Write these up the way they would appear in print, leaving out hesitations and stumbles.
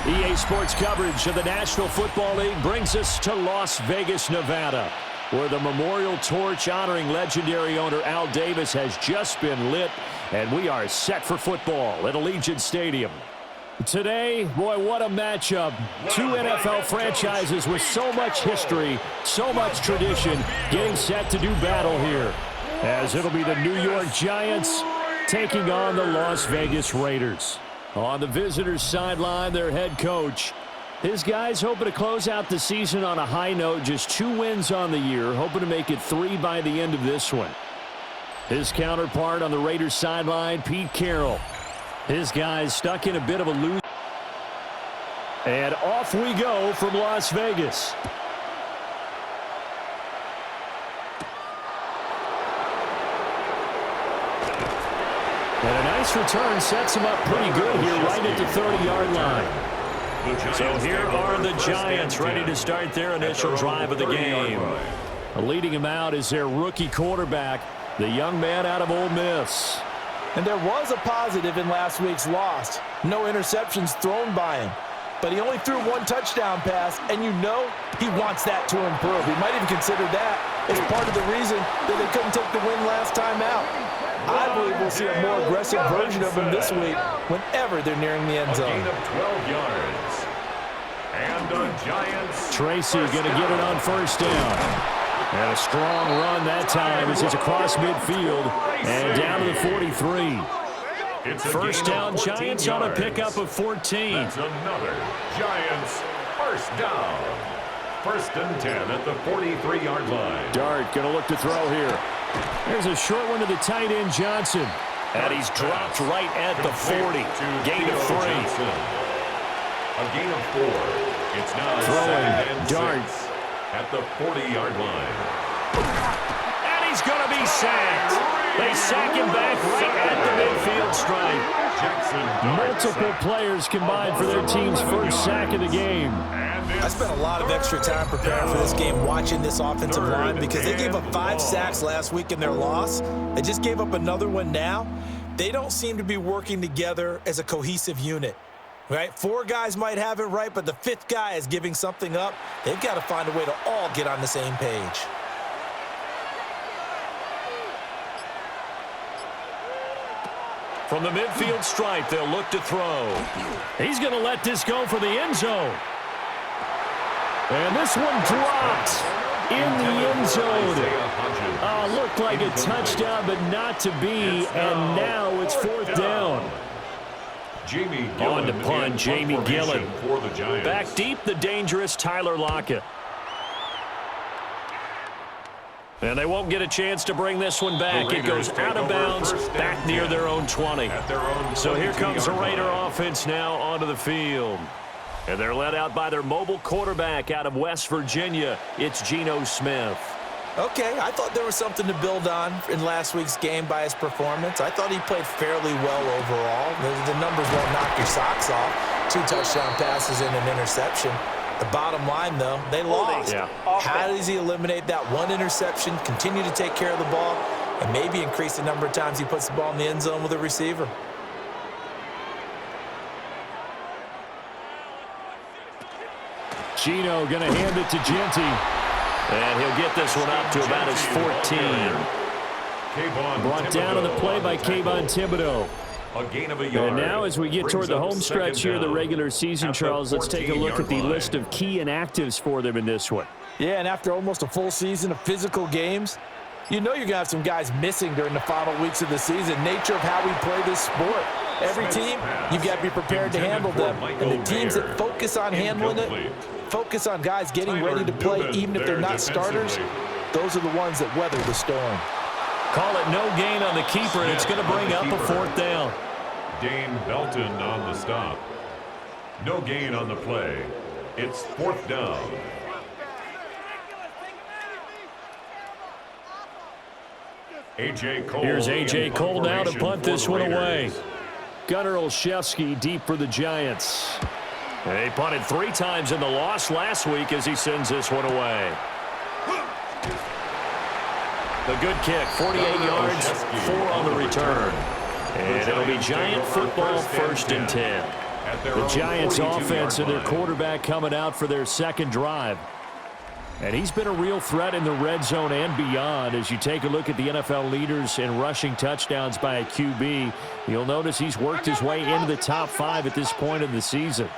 EA Sports coverage of the National Football League brings us to Las Vegas, Nevada, where the memorial torch honoring legendary owner Al Davis has just been lit, and we are set for football at Allegiant Stadium. Today, boy, what a matchup. Two NFL franchises with so much history, so much tradition, getting set to do battle here, as it'll be the New York Giants taking on the Las Vegas Raiders. On the visitors' sideline, their head coach. His guys hoping to close out the season on a high note, just 2 wins on the year, hoping to make it 3 by the end of this one. His counterpart on the Raiders' sideline, Pete Carroll. His guys stuck in a bit of a lose. And off we go from Las Vegas. And a nice return sets him up pretty good here right at the 30-yard line. So here are the Giants ready to start their initial drive of the game. Leading him out is their rookie quarterback, the young man out of Ole Miss. And there was a positive in last week's loss. No interceptions thrown by him. But he only threw 1 touchdown pass, and you know he wants that to improve. He might even consider that as part of the reason that they couldn't take the win last time out. I believe we'll see a more aggressive version of him this week whenever they're nearing the end zone. A gain of 12 yards. And the Giants. Tracy going to get it on first down. And a strong run that time as it's across midfield and down to the 43. First down, Giants on a pickup of 14. That's another Giants first down. First and 10 at the 43-yard line. Dart going to look to throw here. There's a short one to the tight end, Johnson. And he's dropped right at the 40. Gain of 3. A gain of 4. It's now throwing Dart at the 40-yard line. And he's going to be sacked. They sack him back right at the midfield stripe. Multiple players combined for their team's first sack of the game. I spent a lot of extra time preparing for this game, watching this offensive line, because they gave up 5 sacks last week in their loss. They just gave up another one now. They don't seem to be working together as a cohesive unit. Right? 4 guys might have it right, but the 5th guy is giving something up. They've got to find a way to all get on the same page. From the midfield stripe, they'll look to throw. He's going to let this go for the end zone. And this one dropped in the end zone. Looked like a touchdown, but not to be. And now it's 4th down. On to punt, Jamie Gillen. Back deep, the dangerous Tyler Lockett. And they won't get a chance to bring this one back. It goes out of bounds, back near their own 20. So here comes the Raider offense now onto the field. And they're led out by their mobile quarterback out of West Virginia. It's Geno Smith. Okay, I thought there was something to build on in last week's game by his performance. I thought he played fairly well overall. The numbers won't knock your socks off. 2 touchdown passes and an interception. The bottom line, though, they lost. Yeah. How does he eliminate that 1 interception, continue to take care of the ball, and maybe increase the number of times he puts the ball in the end zone with a receiver? Geno going to hand it to Genty. And he'll get this one up to about his 14. Brought down on the play by Kayvon Thibodeau. A gain of a yard. And now as we get toward the home stretch here of the regular season, Charles, let's take a look at the list of key inactives for them in this one. Yeah, and after almost a full season of physical games, you know you're going to have some guys missing during the final weeks of the season. Nature of how we play this sport. Every team, you've got to be prepared to handle them. And the teams that focus on handling it, focus on guys getting ready to play even if they're not starters, those are the ones that weather the storm. Call it no gain on the keeper, and it's going to bring up a 4th down. Dane Belton on the stop. No gain on the play. It's 4th down. A.J. Cole. Here's A.J. Cole now to punt this one away. Gunnar Olszewski deep for the Giants. They punted 3 times in the loss last week as he sends this one away. The good kick, 48 yards, 4 on the return. And it'll be Giant football, 1st and 10. at their The own Giants 42-yard offense and their line. quarterback coming out for their second drive. And he's been a real threat in the red zone and beyond. As you take a look at the NFL leaders in rushing touchdowns by a QB, you'll notice he's worked his way into the top 5 at this point in the season.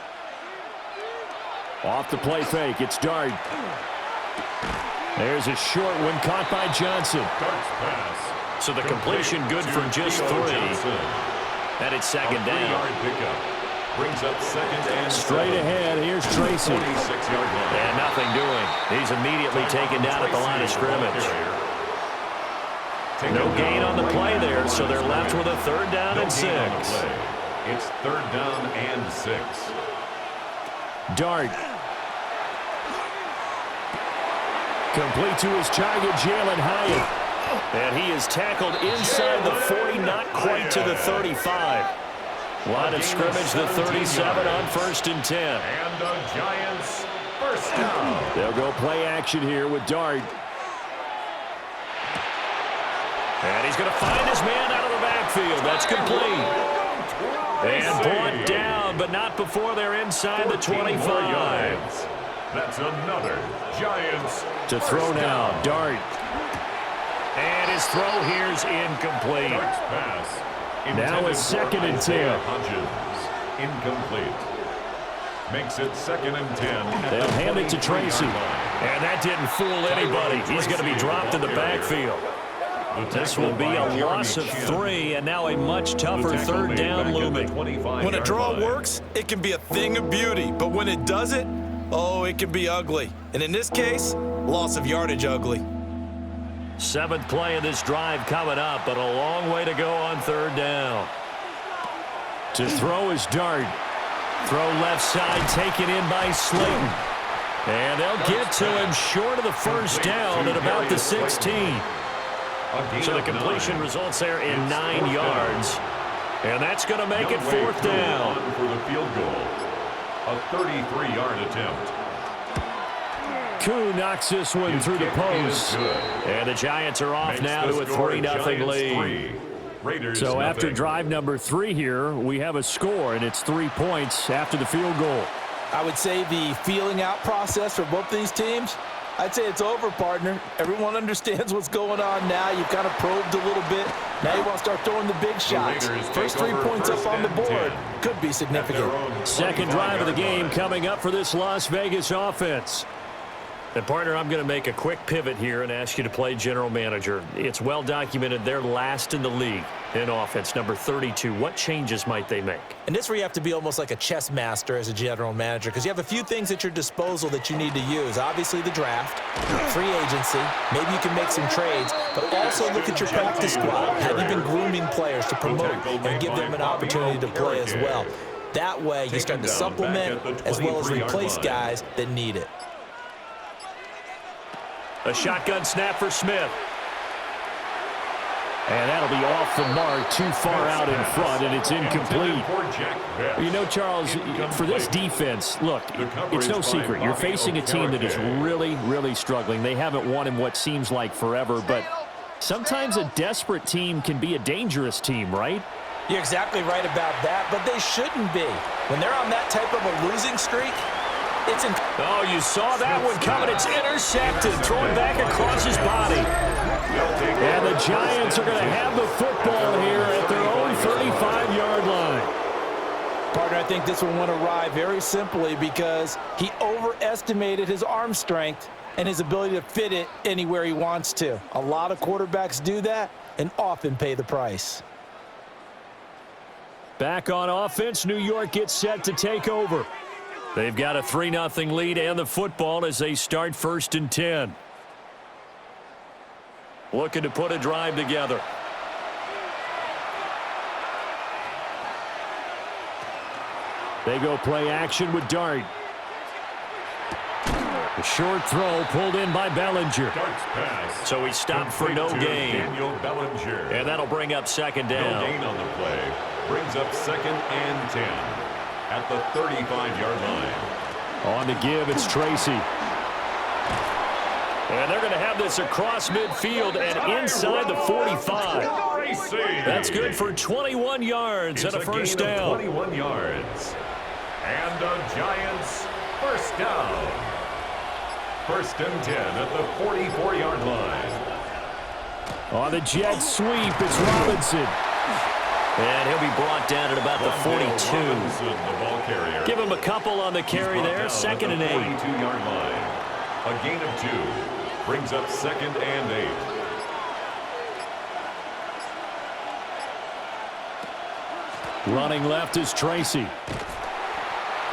Off the play fake, it's Dart. There's a short one caught by Johnson. So the completion good for just 3. And it's second down. Brings up second and Straight ahead, here's Tracy. 26-yard line. And nothing doing. He's immediately taken down at the line of scrimmage. No gain on the play there, so they're left with a 3rd down and 6. It's 3rd down and 6. Dart. Complete to his target, Jalen Hyatt. And he is tackled inside the 40, not quite to the 35. Line of scrimmage, the 37 on 1st and 10. And the Giants first down. They'll go play action here with Dart. And he's going to find his man out of the backfield. That's complete. And brought down, but not before they're inside the 25. That's another Giants To throw now, Dart. And his throw here's incomplete. Dart's pass. Now it's 2nd and 10. Hodges. Incomplete. Makes it 2nd and 10. They'll hand it to Tracy. And that didn't fool anybody. He's going to be dropped in the backfield. This will be a loss of 3, and now a much tougher 3rd down looming. When a draw works, it can be a thing of beauty. But when it doesn't, oh, it can be ugly. And in this case, loss of yardage ugly. 7th play of this drive coming up, but a long way to go on 3rd down. To throw is Dart. Throw left side, taken in by Slayton. And they'll get to him short of the 1st down at about the 16. So the completion results there in 9 yards. And that's going to make it 4th down. For the field goal. A 33-yard attempt. Koo knocks this one through the post. And the Giants are off now to a 3-0 lead. So after drive number 3 here, we have a score, and it's 3 points after the field goal. I would say the feeling out process for both these teams, I'd say it's over, partner. Everyone understands what's going on now. You've kind of probed a little bit. Now you want to start throwing the big shots. First 3 points up on the board could be significant. Second drive of the game coming up for this Las Vegas offense. And, partner, I'm going to make a quick pivot here and ask you to play general manager. It's well documented they're last in the league in offense, number 32. What changes might they make? And this is where you have to be almost like a chess master as a general manager, because you have a few things at your disposal that you need to use. Obviously, the draft, free agency, maybe you can make some trades, but also look at your practice squad. Have you been grooming players to promote and give them an opportunity to play as well? That way, you start to supplement as well as replace guys that need it. A shotgun snap for Smith. And that'll be off the mark, too far out in front, and it's incomplete. You know, Charles, for this defense, look, it's no secret. You're facing a team that is really, really struggling. They haven't won in what seems like forever, but sometimes a desperate team can be a dangerous team, right? You're exactly right about that, but they shouldn't be. When they're on that type of a losing streak, it's in. Oh, you saw that one coming. It's intercepted, thrown back across his body. And the Giants are going to have the football here at their own 35-yard line. Partner, I think this one went awry very simply because he overestimated his arm strength and his ability to fit it anywhere he wants to. A lot of quarterbacks do that and often pay the price. Back on offense, New York gets set to take over. They've got a 3-0 lead and the football as they start 1st and 10. Looking to put a drive together. They go play action with Dart. A short throw pulled in by Bellinger. So he stopped for no gain. And that'll bring up 2nd down. No gain on the play. Brings up 2nd and 10 at the 35-yard line. On the give, it's Tracy. And they're going to have this across midfield and inside the 45. That's good for 21 yards and a 1st down. 21 yards. And the Giants first down. First and 10 at the 44-yard line. On the jet sweep, it's Robinson. And he'll be brought down at about the 42. Robinson, the ball carrier. Give him a couple on the carry there, second and 8. 42-yard line. A gain of 2 brings up second and 8. Running left is Tracy.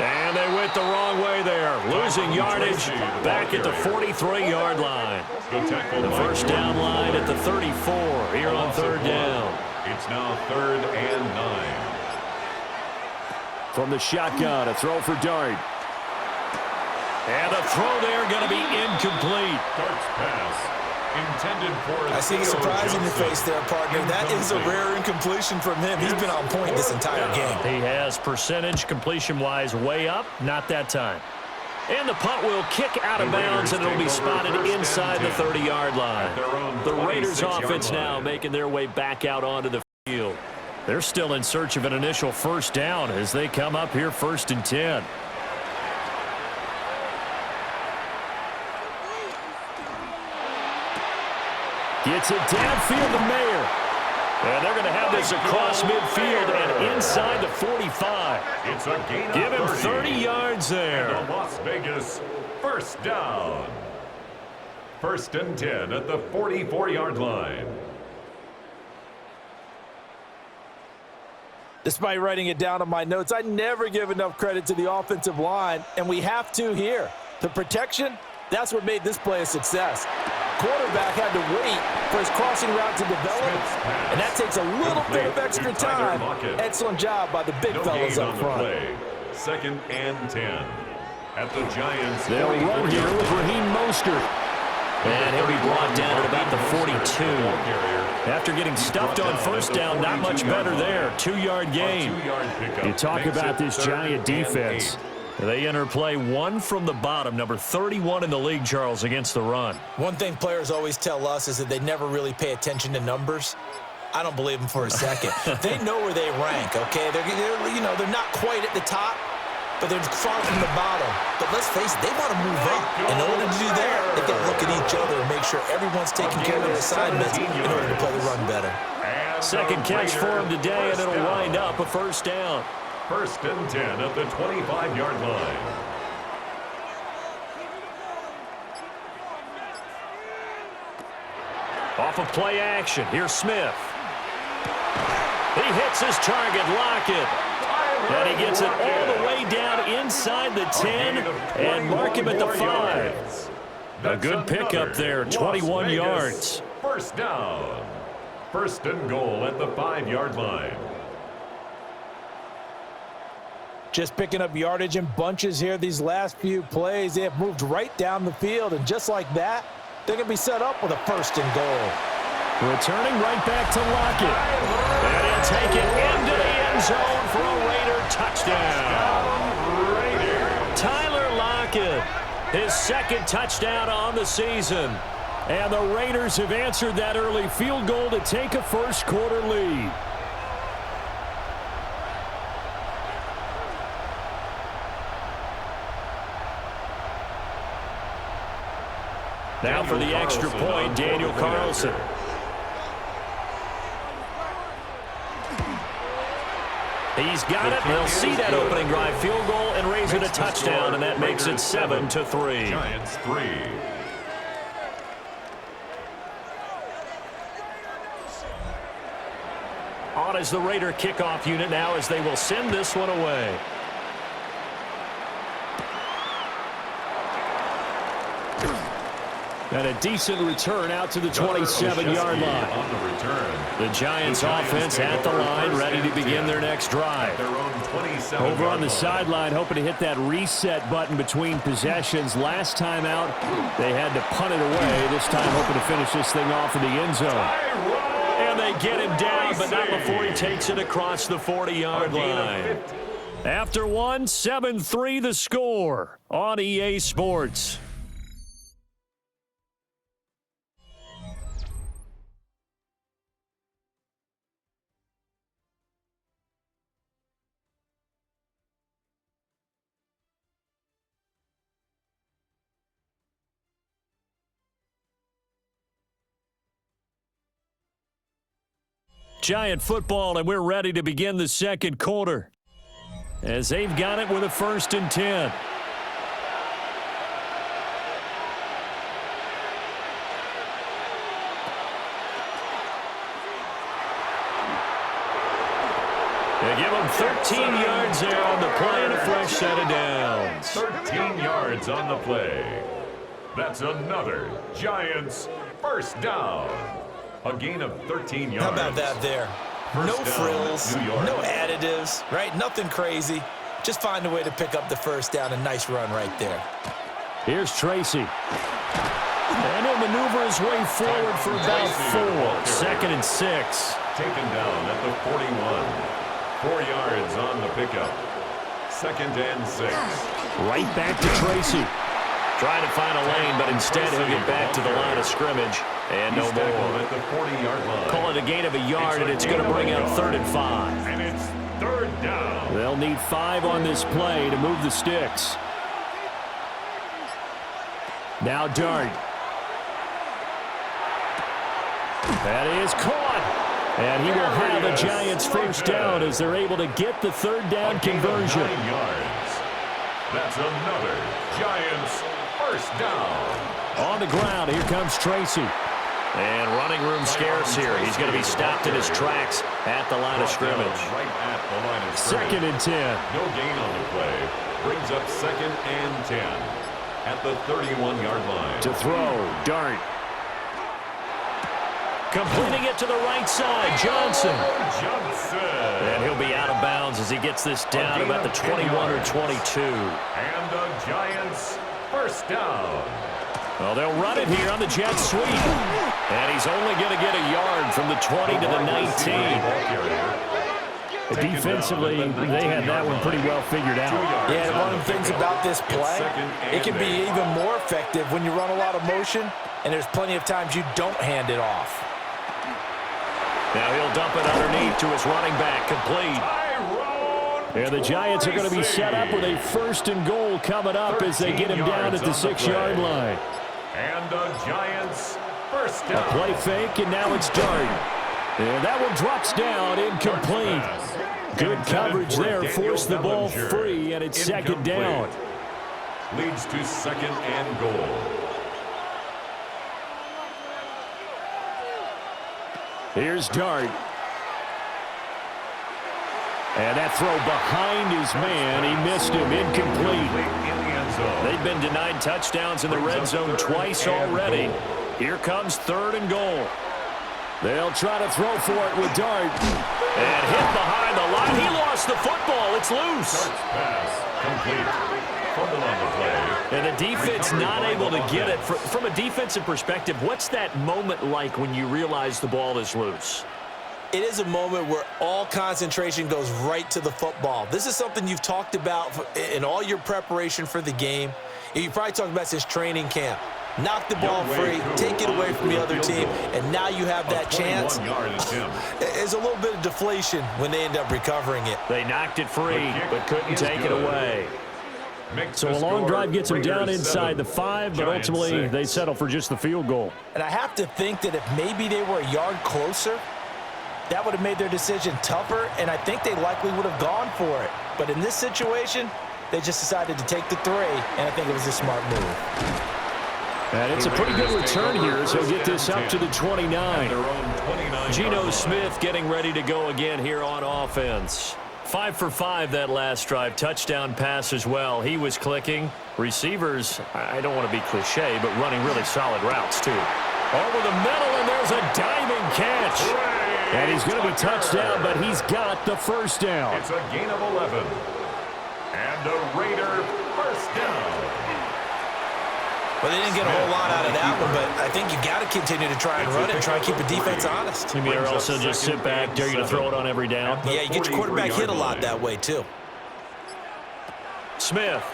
And they went the wrong way there. Losing yardage back at the 43-yard line. The first down line at the 34 here on third down. It's now third and 9. From the shotgun, a throw for Dart. And a throw there going to be incomplete. Dart's pass intended for I see the surprise in your face there, partner. That is a rare incompletion from him. He's been on point this entire game. He has percentage completion-wise way up, not that time. And the punt will kick out of bounds, and it'll be spotted inside the 30-yard line. The Raiders offense now making their way back out onto the field. They're still in search of an initial first down as they come up here first and 10. Gets it downfield to Mayer. And they're going to have this across midfield and inside the 45. It's a gain Give him of 30 yards there. And a Las Vegas first down. First and 10 at the 44-yard line. Despite writing it down on my notes, I never give enough credit to the offensive line, and we have to here. The protection, that's what made this play a success. Quarterback had to wait for his crossing route to develop, and that takes a little bit of extra time. Excellent job by the big fellas up front. Second and 10 at the Giants. They'll run here with Raheem Mostert. And he'll be brought down at about the 42. After getting stuffed on first down, not much better there. 2-yard gain. You talk about this Giant defense. They enter play one from the bottom, number 31 in the league, Charles, against the run. One thing players always tell us is that they never really pay attention to numbers. I don't believe them for a second. They know where they rank, okay? They're not quite at the top, but they're far from the bottom. But let's face it, they want to move up. In order to do that, they've got to look at each other and make sure everyone's taking care of their assignments in order to play the run better. Second catch for him today, and it'll wind up a first down. First and 10 at the 25-yard line. Off of play action, here's Smith. He hits his target, Lockett. And he gets it all the way down inside the 10 and mark him at the 5. A good pickup there, 21 yards. First down. First and goal at the 5-yard line. Just picking up yardage in bunches here these last few plays. They have moved right down the field, and just like that, they're going to be set up with a first and goal. Returning right back to Lockett. And he'll take it into the end zone for a Raider touchdown. Tyler Lockett, his second touchdown on the season. And the Raiders have answered that early field goal to take a first quarter lead. Now for the extra point, Daniel Carlson. He's got it. They'll see that opening drive field goal and raise it a touchdown, and that makes it 7-3. Giants 3. On as the Raider kickoff unit now as they will send this one away. And a decent return out to the 27-yard line. On the return. The Giants offense at the line, ready to begin their next drive. Over on the sideline, hoping to hit that reset button between possessions. Last time out, they had to punt it away. This time hoping to finish this thing off in the end zone. And they get him down, but not before he takes it across the 40-yard line. After one, 7-3 the score on EA Sports. Giant football, and we're ready to begin the second quarter. As they've got it with a 1st and 10. They give them 13 yards there on the play and a fresh set of downs. 13 yards on the play. That's another Giants first down. A gain of 13 yards. How about that there? No frills, no additives, right? Nothing crazy. Just find a way to pick up the first down. A nice run right there. Here's Tracy. And he'll maneuver his way forward for about 4. 2nd and 6. Taken down at the 41. 4 yards on the pickup. 2nd and 6. Right back to Tracy. Trying to find a lane, but instead he'll get back to the line of scrimmage. And no more. At the 40-yard line. Call it a gain of a yard, and it's going to bring out 3rd and 5. And it's 3rd down. They'll need 5 on this play to move the sticks. Now Dart. That is caught. And he will have a Giants first down as they're able to get the 3rd down conversion. 9 yards. That's another Giants first down. On the ground, here comes Tracy. And running room scarce here. He's going to be stopped in his tracks at the line of scrimmage. Right at the line of scrimmage. 2nd and 10. No gain on the play. Brings up 2nd and 10 at the 31-yard line. To throw, Dart. Completing it to the right side, Johnson. And he'll be out of bounds as he gets this down about the 21 or 22. And the Giants first down. Well, they'll run it here on the jet sweep. And he's only going to get a yard from the 20 to the 19. Defensively, they had that one pretty well figured out. Yeah, one of the things about this play, it can be even more effective when you run a lot of motion, and there's plenty of times you don't hand it off. Now he'll dump it underneath to his running back, complete. And the Giants are going to be set up with a 1st and goal coming up as they get him down at the 6-yard line. And the Giants first down. A play fake, and now it's Dart. And that one drops down, incomplete. Good coverage there, forced the ball free, and it's 2nd down. Leads to 2nd and goal. Here's Dart. And that throw behind his man. He missed him. Incomplete. They've been denied touchdowns in the red zone twice already. Here comes 3rd and goal. They'll try to throw for it with Dart. And hit behind the line. He lost the football. It's loose. Pass complete. Fumble on the play. And the defense not able to get it. From a defensive perspective, what's that moment like when you realize the ball is loose? It is a moment where all concentration goes right to the football. This is something you've talked about in all your preparation for the game. You probably talked about since training camp. Knock the ball free, take it away from the other team, and now you have that chance. There's a little bit of deflation when they end up recovering it. They knocked it free, but couldn't take it away. So a long drive gets them down inside the 5, but ultimately they settle for just the field goal. And I have to think that if maybe they were a yard closer, that would have made their decision tougher, and I think they likely would have gone for it. But in this situation, they just decided to take the 3, and I think it was a smart move. And it's a pretty good return here, so he'll get this up to the 29. Geno Smith getting ready to go again here on offense. 5 for 5 that last drive. Touchdown pass as well. He was clicking. Receivers, I don't want to be cliche, but running really solid routes too. Over the middle, and there's a diving catch. And he's going to be touched down, but he's got the first down. It's a gain of 11. And a Raider first down. Well, they didn't get a whole lot out of that one, but I think you got to continue to try and run it and try and keep the defense honest. You mean also just sit back, dare you to throw it on every down? Yeah, you get your quarterback hit a lot that way, too. Smith.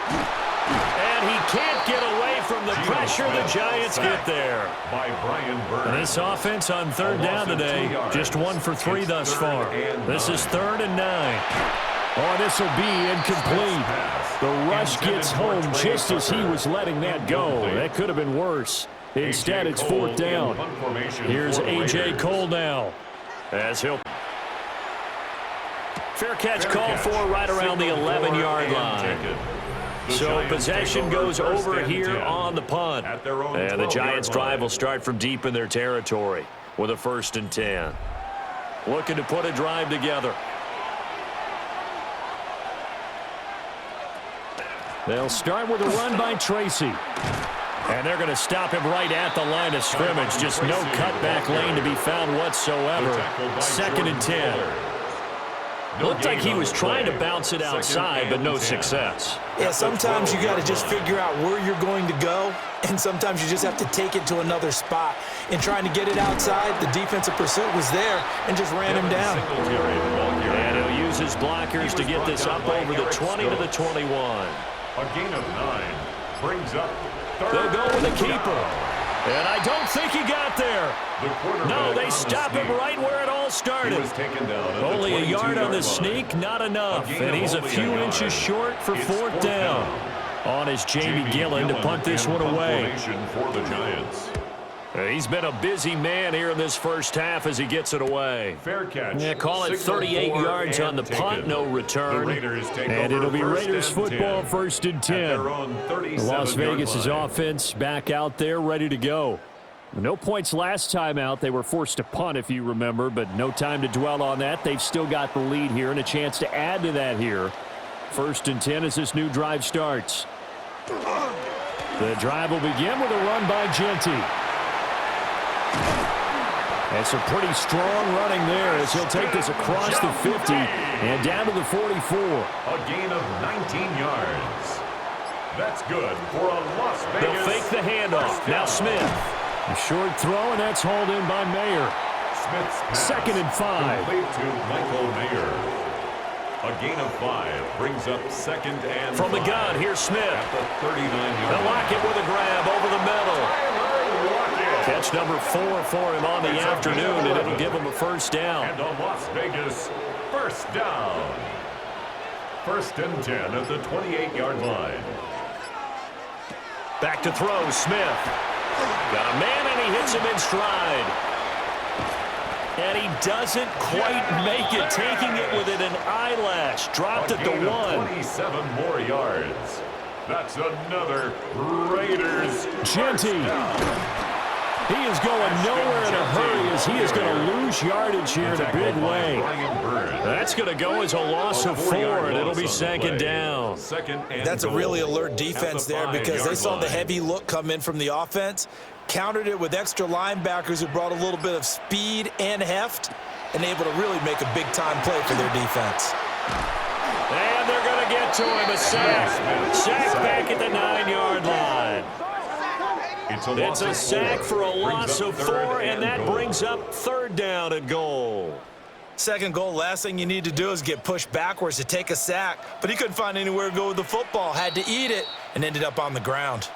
And he can't get away from the pressure. The Giants get there. By Brian Burns. And this offense on 3rd down today, just 1 for 3 thus far. This is 3rd and 9. Oh, this will be incomplete. The rush gets home just as he was letting that go. That could have been worse. Instead, it's fourth down. Here's A.J. Cole now. As he'll... Fair catch called for right around the 11-yard line. So possession goes over here on the punt. And the Giants' drive will start from deep in their territory with a 1st and 10. Looking to put a drive together. They'll start with a run by Tracy. And they're going to stop him right at the line of scrimmage. Just no cutback lane to be found whatsoever. 2nd and 10. Looked like he was trying to bounce it outside, but no success. Yeah, sometimes you got to just figure out where you're going to go, and sometimes you just have to take it to another spot. In trying to get it outside, the defensive pursuit was there and just ran him down. And he'll use his blockers to get this up over the 20 to the 21. A gain of 9 brings up third. They'll go with the keeper. And I don't think he got there. No, they stop him right where it all started. Only a yard on the sneak, not enough. And he's a few inches short for 4th down. On is Jamie Gillen to punt this one away. For the Giants. He's been a busy man here in this first half as he gets it away. Fair catch. Yeah, call it 38 yards on the punt, no return. And it'll be Raiders football 1st and 10. Las Vegas' offense back out there ready to go. No points last time out. They were forced to punt, if you remember, but no time to dwell on that. They've still got the lead here and a chance to add to that here. 1st and 10 as this new drive starts. The drive will begin with a run by Genty. And some pretty strong running there as he'll take this across the 50 and down to the 44. A gain of 19 yards. That's good for a Las Vegas. They'll fake the handoff. Now Smith. A short throw, and that's hauled in by Mayer. Smith's pass 2nd and 5. complete to Michael Mayer. A gain of 5 brings up 2nd and From the 5. gun, here's Smith. At the 39-yard They'll lock it with a grab over the middle. Catch number 4 for him on the afternoon, and it'll give him a 1st down. And a Las Vegas 1st down. 1st and 10 at the 28-yard line. Back to throw, Smith. Got a man, and he hits him in stride. And he doesn't quite make it, taking it within an eyelash. Dropped at the 1. 27 more yards. That's another Raiders. Genty. He is going nowhere in a hurry as he is going to lose yardage here in a big way. That's going to go as a loss of 4, and it'll be 2nd down. That's a really alert defense there because they saw the heavy look come in from the offense, countered it with extra linebackers who brought a little bit of speed and heft, and able to really make a big-time play for their defense. And they're going to get to him, a sack. Sack back at the 9-yard line. It's a sack for a loss of 4, and that brings up 3rd down and goal. 2nd goal, last thing you need to do is get pushed backwards to take a sack, but he couldn't find anywhere to go with the football, had to eat it, and ended up on the ground.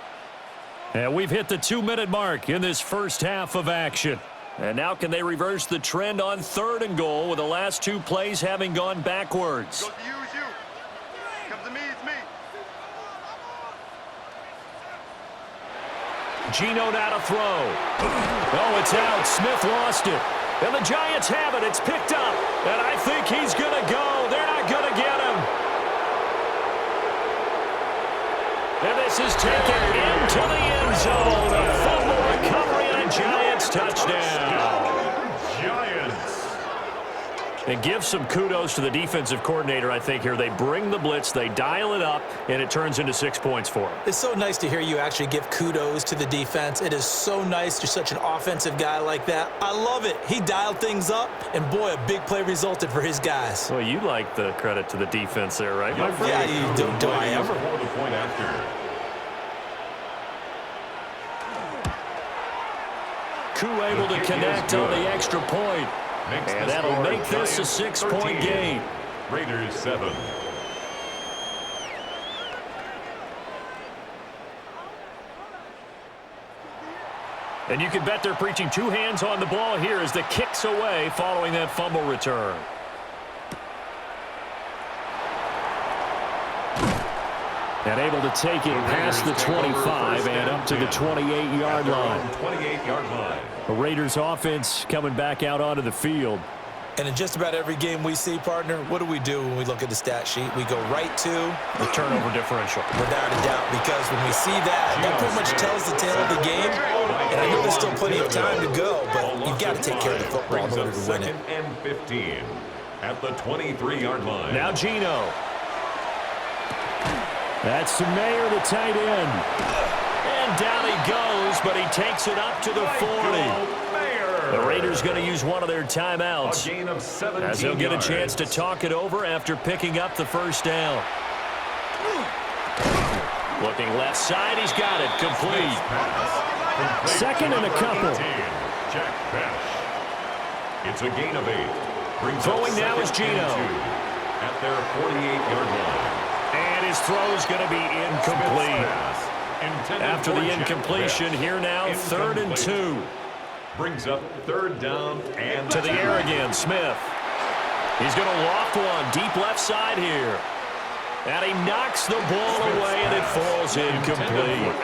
And we've hit the 2-minute mark in this first half of action. And now can they reverse the trend on 3rd and goal with the last 2 plays having gone backwards? Gino now to throw. Oh, it's out. Smith lost it. And the Giants have it. It's picked up. And I think he's going to go. They're not going to get him. And this is taken into the end zone. A fumble recovery and a Giants touchdown. Giants. And give some kudos to the defensive coordinator, I think, here. They bring the blitz, they dial it up, and it turns into 6 points for them. It's so nice to hear you actually give kudos to the defense. It is so nice. You're such an offensive guy like that. I love it. He dialed things up, and boy, a big play resulted for his guys. Well, you like the credit to the defense there, right, my friend? Yeah, you do I ever. For the point after. Koo able to connect on the extra point. And that'll make this a 6-point game. Raiders 7. And you can bet they're preaching 2 hands on the ball here as the kick's away following that fumble return. And able to take it past the 25 and up to the 28-yard line. 28-yard line. The Raiders offense coming back out onto the field. And in just about every game we see, partner, what do we do when we look at the stat sheet? We go right to the turnover differential. Without a doubt, because when we see that, that pretty much tells the tale of the game. And I know there's still plenty of time to go, but you've got to take care of the football in order to win it. 2nd and 15 at the 23-yard line. Now Gino. That's Mayer, the tight end. And down he goes, but he takes it up to the 40. The Raiders going to use one of their timeouts, A gain of 17 as they'll get a yards. chance to talk it over after picking up the first down. Looking left side, he's got it, complete. Second and a couple. Jack Besh. It's a gain of 8. Brings Throwing up now is 2nd and Gino. 2 at their 48-yard line. And his throw's going to be incomplete. Intended After for the Jack incompletion, Besh. here now, 3rd and 2. Brings up 3rd down and To the air again, Smith. He's going to loft one deep left side here. And he knocks the ball away, and it falls incomplete.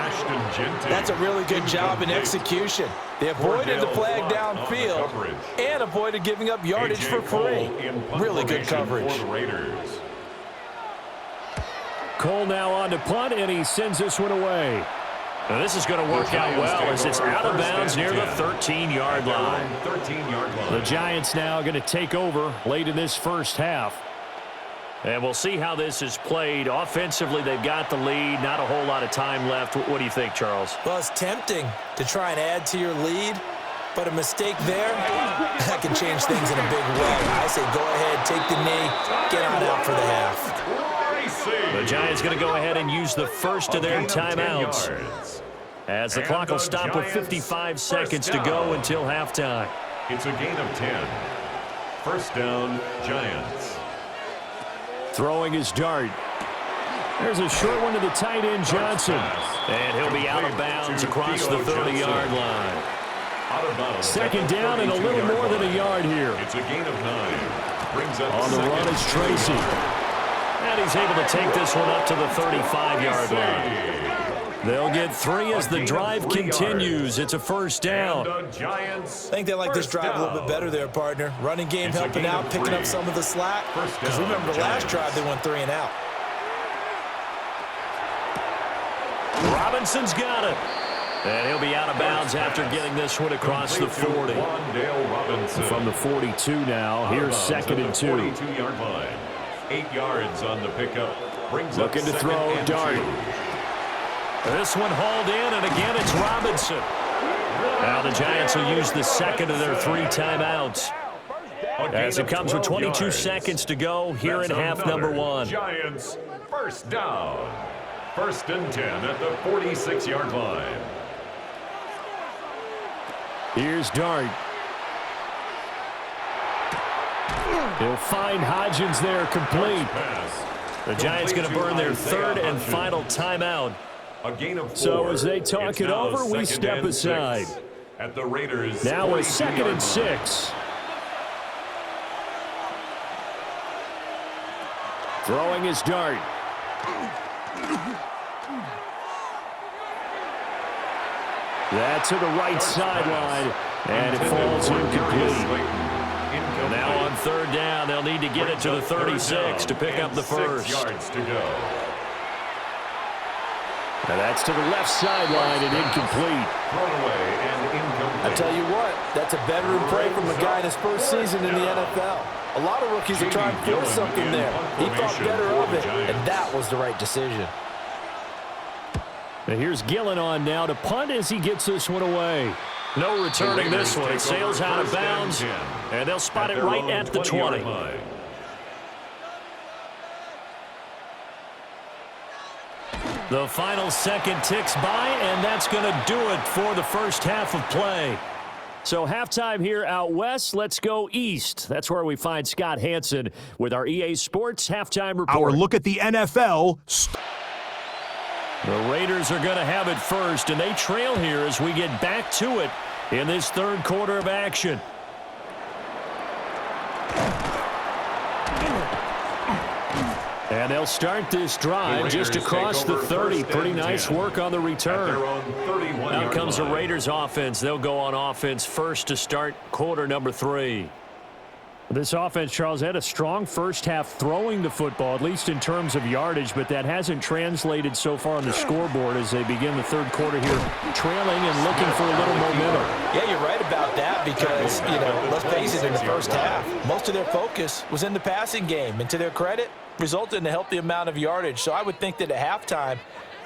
That's a really good job in execution. They avoided the flag downfield and avoided giving up yardage for free. Really good coverage. Cole now on to punt, and he sends this one away. Now this is going to work out well as it's out of bounds near the 13-yard line. The Giants now going to take over late in this first half. And we'll see how this is played. Offensively, they've got the lead. Not a whole lot of time left. What do you think, Charles? Well, it's tempting to try and add to your lead, but a mistake there, that can change things in a big way. I say go ahead, take the knee, get on out for the half. The Giants going to go ahead and use the first of their timeouts, as the clock will stop with 55 seconds to go until halftime. It's a gain of 10. First down, Giants. Throwing his dart. There's a short one to the tight end, Johnson. And he'll be out of bounds across the 30-yard line. Second down and a little more than a yard here. It's a gain of 9. Brings up On the run is Tracy. And he's able to take this one up to the 35-yard line. They'll get 3 as the drive continues. It's a first down. I think they like this drive a little bit better there, partner. Running game helping out, picking up some of the slack. Because remember the last drive, they went 3 and out. Robinson's got it. And he'll be out of bounds after getting this one across the 40. From the 42 now, here's 2nd and 2. 42-yard line. 8 yards on the pickup. Brings Looking to throw, dart. This one hauled in, and again it's Robinson. Now the Giants will use the second of their 3 timeouts, as it comes with 22 seconds to go here in half number 1. Giants first down. 1st and 10 at the 46-yard line. Here's Dart. He'll find Hodgins there, complete. The Giants going to burn their 3rd and final timeout. A gain of 4. So as they talk It's it now over, we 2nd step and aside. 6 at the Raiders. Now with 2nd and 6. Throwing his dart. That's to the right sideline, and it falls incomplete. Now on 3rd down, they'll need to get it to the 36 to pick up the first. 6 yards to go. Now that's to the left sideline and incomplete. Thrown away and incomplete. I tell you what, that's a veteran play from a guy in his first season in the NFL. A lot of rookies are trying to force something there. He thought better of it, and that was the right decision. Now here's Gillen on now to punt as he gets this one away. No returning this one. It sails out of bounds, and they'll spot it right at the 20. The final second ticks by, and that's going to do it for the first half of play. So halftime here out west. Let's go east. That's where we find Scott Hansen with our EA Sports halftime report. Our look at the NFL. The Raiders are going to have it first, and they trail here as we get back to it in this 3rd quarter of action. And they'll start this drive just across the 30. Pretty nice work on the return. Now comes the Raiders offense. They'll go on offense first to start quarter number 3. This offense, Charles, had a strong first half throwing the football, at least in terms of yardage, but that hasn't translated so far on the scoreboard as they begin the third quarter here, trailing and looking for a little momentum. Yeah, you're right about that because, let's face it, in the first half, most of their focus was in the passing game. And to their credit, resulted in a healthy amount of yardage. So I would think that at halftime,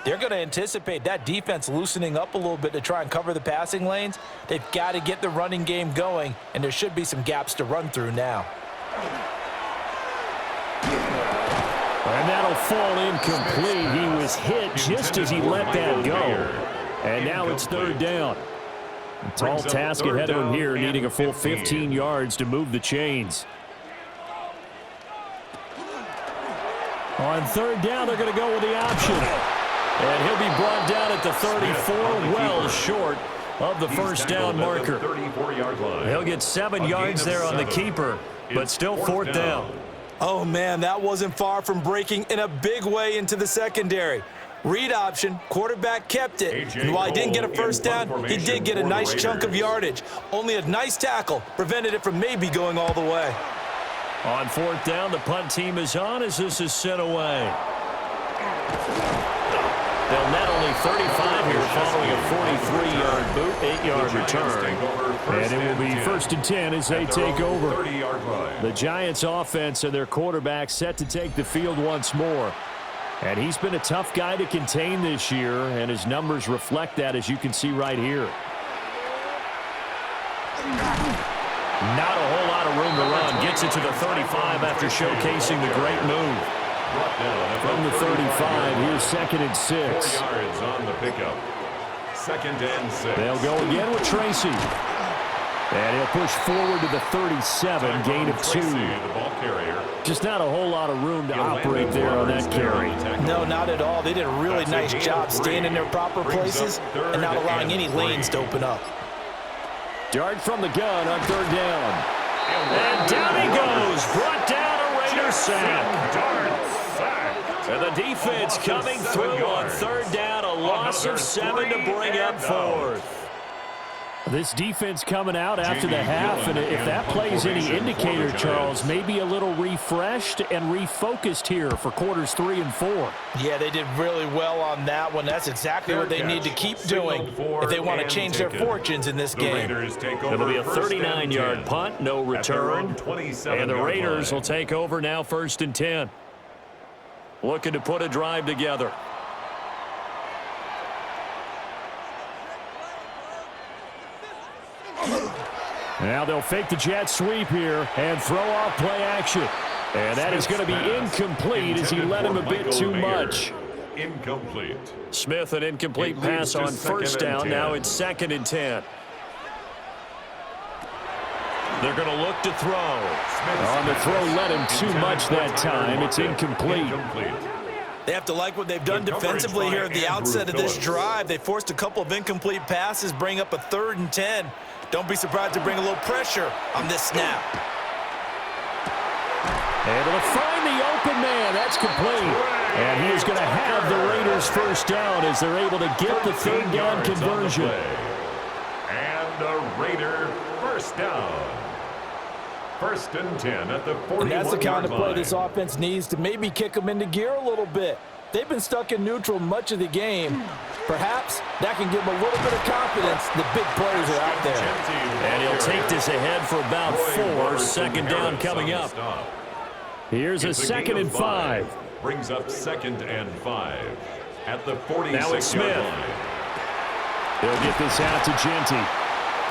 they're going to anticipate that defense loosening up a little bit to try and cover the passing lanes. They've got to get the running game going, and there should be some gaps to run through now. And that'll fall incomplete. He was hit just as he let that go. And now it's third down. A tall task ahead of him here, needing a full 15 yards to move the chains. On third down, they're going to go with the option. And he'll be brought down at the 34, well short of the first down marker. He'll get 7 yards there on the keeper, but still fourth down. Oh, man, that wasn't far from breaking in a big way into the secondary. Read option, quarterback kept it. And while he didn't get a first down, he did get a nice chunk of yardage. Only a nice tackle prevented it from maybe going all the way. On fourth down, the punt team is on as this is sent away. They'll net only 35 here following a 43-yard boot, 8-yard return. And it will be first and 10 as they take over. The Giants offense and their quarterback set to take the field once more. And he's been a tough guy to contain this year, and his numbers reflect that, as you can see right here. Not a whole lot of room to run. Gets it to the 35 after showcasing the great move. From the 35, here's second and 6. Yards on the pickup. Second and 6. They'll go again with Tracy. And he'll push forward to the 37, gain of 2. Just not a whole lot of room to operate there on that carry. No, not at all. They did a really nice job staying in their proper places and not allowing any lanes to open up. Dart from the gun on third down. And down he goes. Brought down, a Raider sack. And the defense coming through on third down. A loss of 7 to bring up fourth. This defense coming out after the half, and if that plays any indicator, Charles, maybe a little refreshed and refocused here for quarters 3 and 4. Yeah, they did really well on that one. That's exactly what they need to keep doing if they want to change their fortunes in this game. It'll be a 39-yard punt, no return, and the Raiders will take over now first and 10. Looking to put a drive together. Now they'll fake the jet sweep here and throw off play action. And that is going to be incomplete as he led him a bit too much. Incomplete. Smith, an incomplete pass on first down. Now it's second and 10. They're going to look to throw. On the throw, led him too much that time. It's incomplete. They have to like what they've done defensively here at the outset of this drive. They forced a couple of incomplete passes, bring up a 3rd and 10. Don't be surprised to bring a little pressure on this snap. Able to find the open man. That's complete. And he is going to have the Raiders first down as they're able to get the third down conversion. And a Raider first down. First and 10 at the 41-yard line. And that's the kind of play this offense needs to maybe kick them into gear a little bit. They've been stuck in neutral much of the game. Perhaps that can give them a little bit of confidence. The big plays are out there. And he'll take this ahead for about 4. Second down coming up. Here's a second and 5. Brings up second and 5 at the 46-yard line. Now it's Smith. They'll get this out to Genty.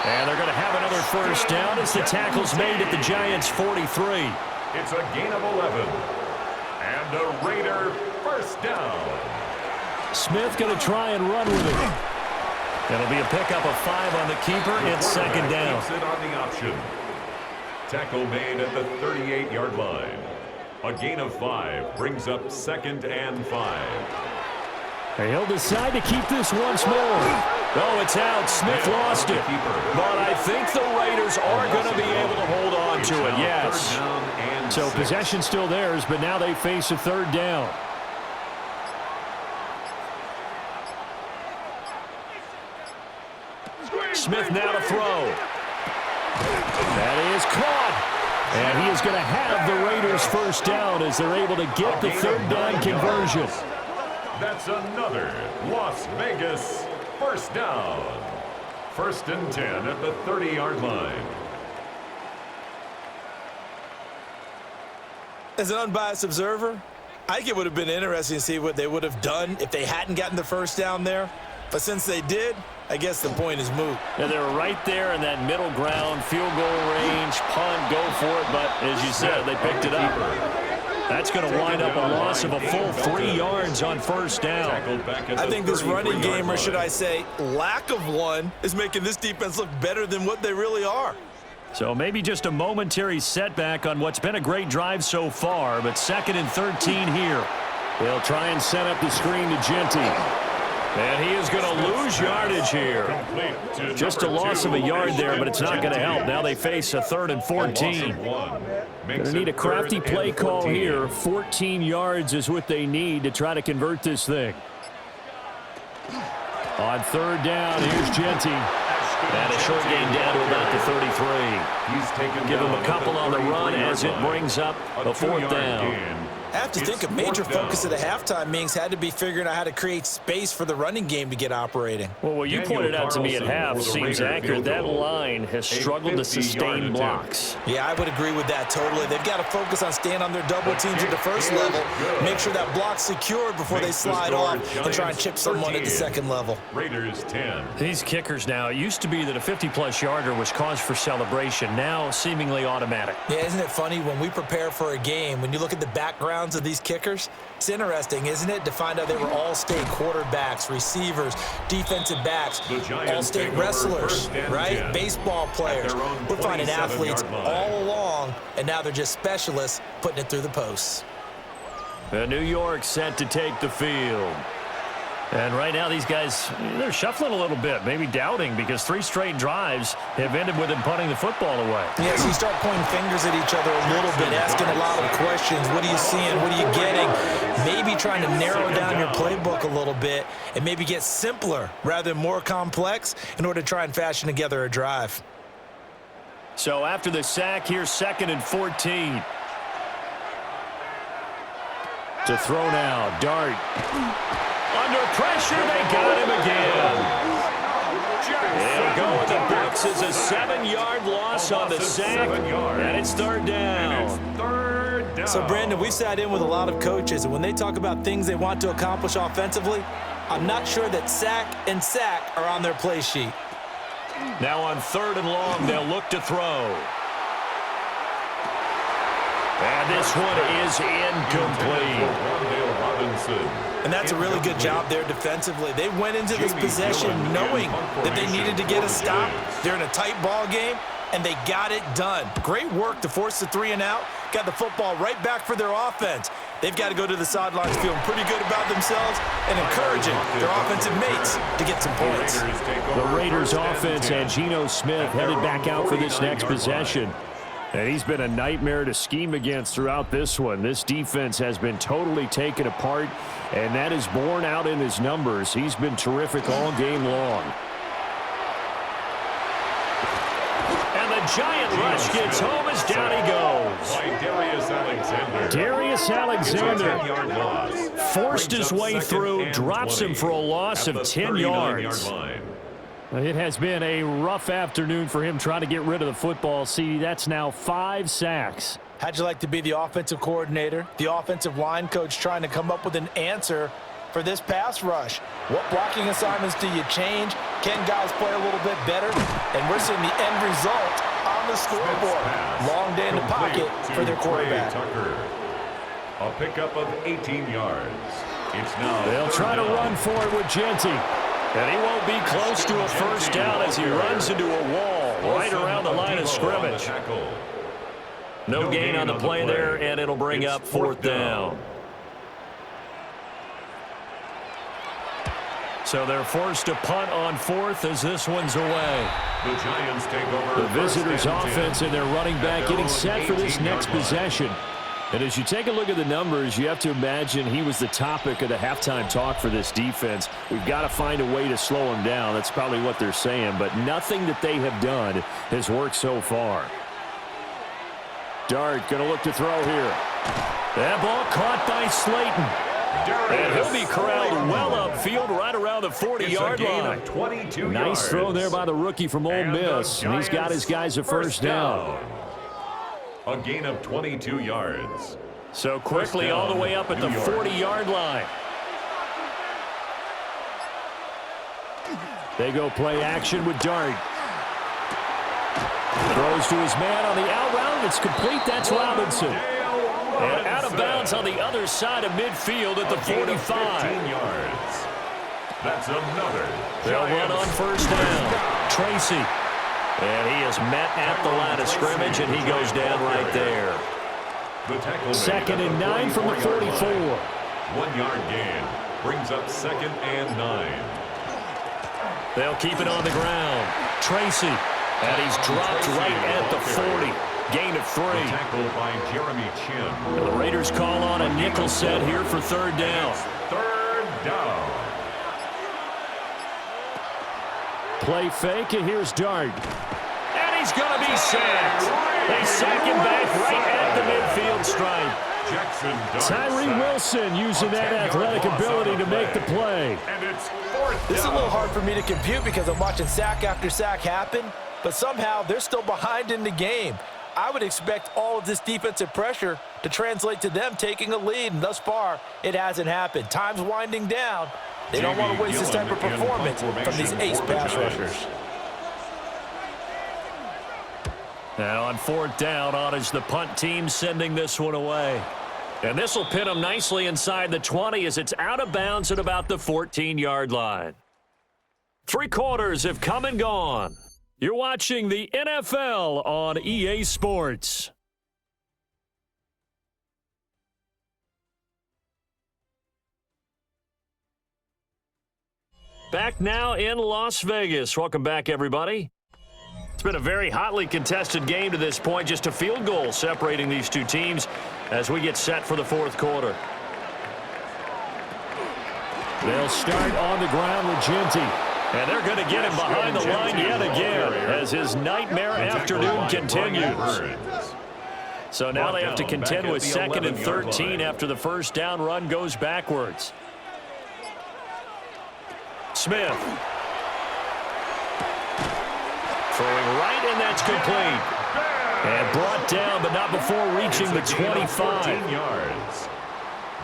And they're going to have another first down as the tackle's made at the Giants' 43. It's a gain of 11. And a Raider first down. Smith going to try and run with it. It'll be a pickup of 5 on the keeper. It's second down. Keeps it on the option. Tackle made at the 38-yard line. A gain of 5 brings up second and 5. He'll decide to keep this once more. Oh, it's out. Smith lost it. But I think the Raiders are going to be able to hold on to it, yes. Third down and So possession still theirs, but now they face a third down. Smith now to throw. That is caught. And he is going to have the Raiders first down as they're able to get the third down conversion. That's another Las Vegas first down. 1st and 10 at the 30-yard line. As an unbiased observer, I think it would have been interesting to see what they would have done if they hadn't gotten the first down there. But since they did, I guess the point is moot. Yeah, they were right there in that middle ground, field goal range, punt, go for it. But as you said, they picked it up. That's going to wind up a loss of a full 3 yards on first down. I think this running game, or should I say lack of one, is making this defense look better than what they really are. So maybe just a momentary setback on what's been a great drive so far, but 2nd and 13 here. They'll try and set up the screen to Genty. And he is going to lose yardage here. Just a loss of a yard there, but it's not going to help. Now they face a 3rd and 14. Going to need a crafty play call here. 14 yards is what they need to try to convert this thing. On 3rd down, here's Genty. And a short gain down to about the 33. Give him a couple on the run as it brings up a 4th down. I have to think a major focus of the halftime meetings had to be figuring out how to create space for the running game to get operating. Well, what you pointed out to me at half seems accurate. That line has struggled to sustain blocks. Yeah, I would agree with that totally. They've got to focus on staying on their double teams at the first level, make sure that block's secured before they slide off and try and chip someone at the second level. Raiders 10. These kickers now, it used to be that a 50-plus yarder was cause for celebration. Now seemingly automatic. Yeah, isn't it funny when we prepare for a game, when you look at the backgrounds of these kickers, it's interesting, isn't it, to find out they were all-state quarterbacks, receivers, defensive backs, all-state wrestlers, right? Baseball players. We're finding athletes all along, and now they're just specialists putting it through the posts. New York set to take the field. And right now these guys, they're shuffling a little bit, maybe doubting, because 3 straight drives have ended with them punting the football away. Yeah, so you start pointing fingers at each other a little bit, asking a lot of questions. What are you seeing? What are you getting? Maybe trying to narrow down your playbook a little bit and maybe get simpler rather than more complex in order to try and fashion together a drive. So after the sack, here's 2nd and 14. To throw now, Dart. Under pressure, they got him again. They'll go with the books as a 7-yard loss on the sack, and it's 3rd down. So, Brandon, we sat in with a lot of coaches, and when they talk about things they want to accomplish offensively, I'm not sure that sack and sack are on their play sheet. Now on 3rd and long, they'll look to throw. And this one is incomplete. And that's a really good job there defensively. They went into this possession knowing that they needed to get a stop. They're in a tight ball game, and they got it done. Great work to force the 3 and out. Got the football right back for their offense. They've got to go to the sidelines feeling pretty good about themselves and encouraging their offensive mates to get some points. The Raiders offense and Geno Smith headed back out for this next possession. And he's been a nightmare to scheme against throughout this one. This defense has been totally taken apart, and that is borne out in his numbers. He's been terrific all game long. And the giant rush gets home as down he goes. Darius Alexander forced his way through, drops him for a loss of 10 yards. It has been a rough afternoon for him trying to get rid of the football. See, that's now 5 sacks. How'd you like to be the offensive coordinator, the offensive line coach, trying to come up with an answer for this pass rush? What blocking assignments do you change? Can guys play a little bit better? And we're seeing the end result on the scoreboard. Long day in the pocket for their quarterback. A pickup of 18 yards. It's now they'll try to run for it with Genty. And he won't be close to a first down as he runs into a wall right around the line of scrimmage. No gain on the play there, and it'll bring up 4th down. So they're forced to punt on 4th as this one's away. The Giants take over The visitors' first and 10. offense and their running back getting set for this next possession. And as you take a look at the numbers, you have to imagine he was the topic of the halftime talk for this defense. We've got to find a way to slow him down. That's probably what they're saying. But nothing that they have done has worked so far. Dart going to look to throw here. That ball caught by Slayton. And he'll be corralled well upfield right around the 40-yard line. 22 Nice yards. throw there by the rookie from Ole Miss. And he's got his guys a first down. A gain of 22 yards. So quickly all the way up at the 40-yard line. They go play action with Dart. Throws to his man on the out route. It's complete. That's Robinson. And out of bounds on the other side of midfield at the 45. 15 yards. That's another. They'll run on first down. Tracy. And he is met at the line of scrimmage, and he goes down right there. The tackle Second and 9 from the 44. 1 yard gain. Brings up second and 9. They'll keep it on the ground. Tracy. And he's dropped right at the 40. Gain of 3. Tackled by Jeremy Chin. And the Raiders call on a nickel set here for third down. Third down. Play fake, and here's Dart. And he's going to be sacked. They sack him back right at the midfield stripe. Jackson Dart Tyree sack. Wilson using that athletic ability to make the play. And it's fourth This is a down. little hard for me to compute because I'm watching sack after sack happen, but somehow they're still behind in the game. I would expect all of this defensive pressure to translate to them taking a lead, and thus far, it hasn't happened. Time's winding down. They don't want to waste this type of performance from these ace pass rushers. Now on fourth down, on is the punt team sending this one away. And this will pin them nicely inside the 20 as it's out of bounds at about the 14-yard line. 3 quarters have come and gone. You're watching the NFL on EA Sports. Back now in Las Vegas. Welcome back, everybody. It's been a very hotly contested game to this point. Just a field goal separating these two teams as we get set for the fourth quarter. They'll start on the ground with Genty. And they're going to get him behind the line yet again as his nightmare afternoon continues. So now they have to contend with second and 13 after the first down run goes backwards. Smith. Throwing right, and that's complete. And brought down, but not before reaching the 25. 14 yards.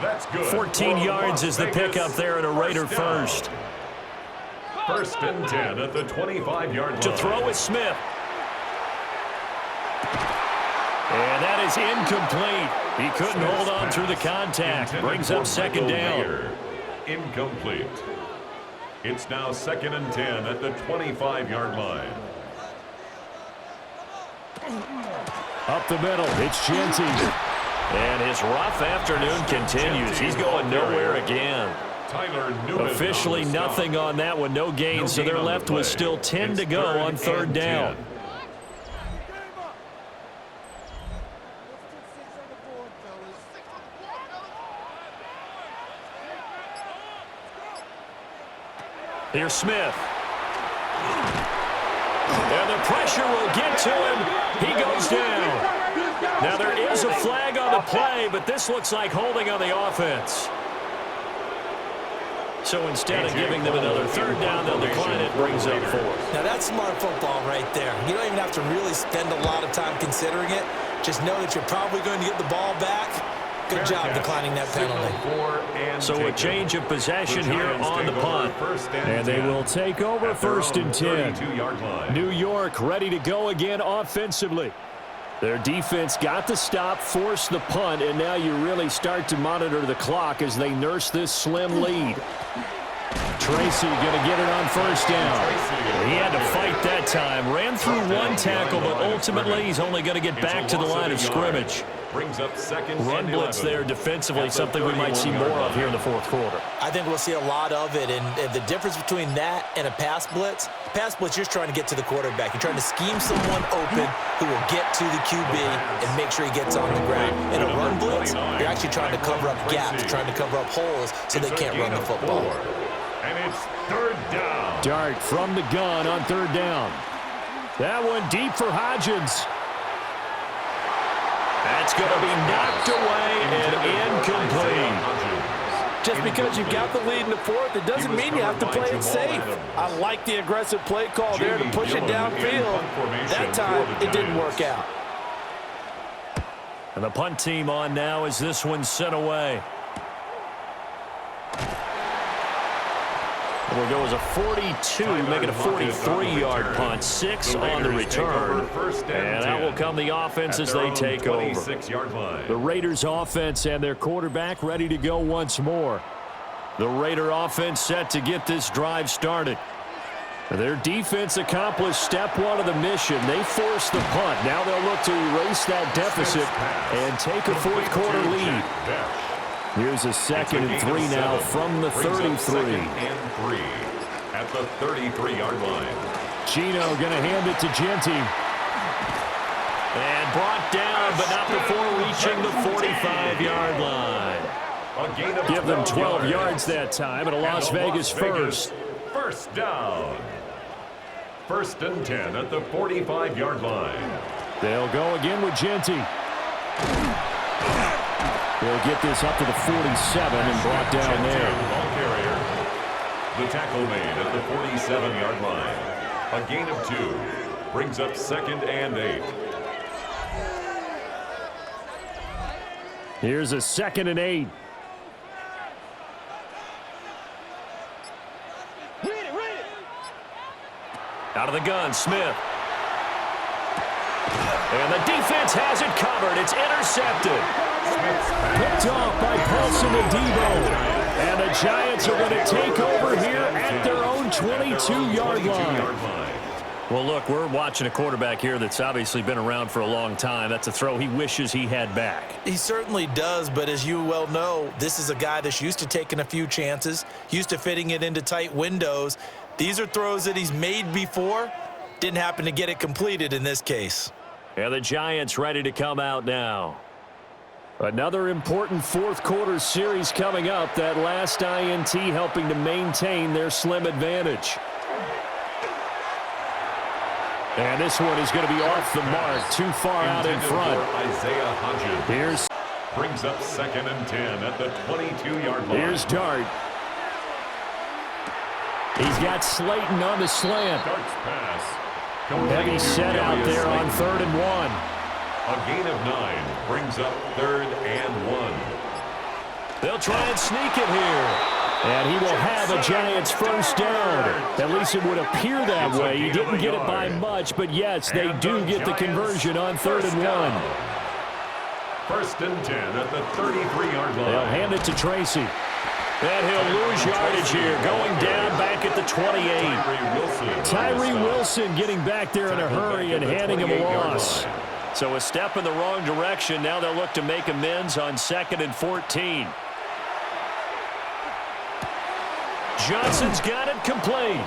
That's good. 14 yards is the pickup there at a Raider first. First and 10 at the 25-yard line. To throw is Smith. And that is incomplete. He couldn't hold on through the contact. Brings up second down. Incomplete. It's now second and 10 at the 25-yard line. Up the middle, it's Genty. And his rough afternoon continues. He's going nowhere again. Officially nothing on that one, no gain, so they're left with still 10 to go on third down. Here's Smith. And the pressure will get to him. He goes down. Now there is a flag on the play, but this looks like holding on the offense. So instead of giving them another third down, they'll decline it, brings up fourth. Now that's smart football right there. You don't even have to really spend a lot of time considering it. Just know that you're probably going to get the ball back. Good job declining that penalty. So a change of possession here on the punt. And they will take over first and 10. New York ready to go again offensively. Their defense got the stop, forced the punt, and now you really start to monitor the clock as they nurse this slim lead. Tracy going to get it on first down. He had to fight that time. Ran through one tackle, but ultimately he's only going to get back to the line of scrimmage. brings up second Run and blitz 11. there defensively, something we might see more of here in the fourth quarter. I think we'll see a lot of it, and the difference between that and a pass blitz, you're just trying to get to the quarterback. You're trying to scheme someone open who will get to the QB and make sure he gets on the ground. In a run blitz, you're actually trying to cover up gaps, trying to cover up holes so they can't run the football. And it's third down. Dart from the gun on third down. That one deep for Hodgins. That's going to be knocked away and incomplete. Just because you've got the lead in the fourth, it doesn't mean you have to play it safe. I like the aggressive play call there to push it downfield. That time, it didn't work out. And the punt team on now as this one's sent away. We'll go as a 42, make it a 43-yard punt. 6 on the return. And out will come the offense as they take over. The Raiders offense and their quarterback ready to go once more. The Raider offense set to get this drive started. Their defense accomplished step one of the mission. They forced the punt. Now they'll look to erase that deficit and take a fourth quarter lead. Here's a 2nd and 3 now from the 33. At the 33-yard line. Gino going to hand it to Genty. And brought down, but not before reaching the 45-yard line. Give them 12 yards that time, and a Las Vegas first. First down. 1st and 10 at the 45-yard line. They'll go again with Genty. They'll get this up to the 47 and brought down there. Ball carrier. The tackle made at the 47-yard line. A gain of 2. Brings up 2nd and 8. Here's a 2nd and 8. Out of the gun, Smith. And the defense has it covered. It's intercepted. Picked off by Paulson and Debo. And the Giants are going to take over here at their own 22-yard line. Well, look, we're watching a quarterback here that's obviously been around for a long time. That's a throw he wishes he had back. He certainly does, but as you well know, this is a guy that's used to taking a few chances, used to fitting it into tight windows. These are throws that he's made before. Didn't happen to get it completed in this case. And the Giants ready to come out now. Another important fourth quarter series coming up. That last INT helping to maintain their slim advantage. And this one is going to be off the mark, too far out in front. Isaiah Hodgins. Here's brings up 2nd and 10 at the 22-yard line. Here's Dart. He's got Slayton on the slant. Dart's pass. Heavy set out there on 3rd and 1. A gain of 9 brings up 3rd and 1. They'll try and sneak it here. And he will have a Giants first down. At least it would appear that way. He didn't get it by much, but yes, they do get the conversion on 3rd and 1. 1st and 10 at the 33-yard line. They'll hand it to Tracy. And he'll lose yardage here, going down back at the 28. Tyree Wilson getting back there in a hurry and handing him a loss. So a step in the wrong direction. Now they'll look to make amends on 2nd and 14. Johnson's got it complete.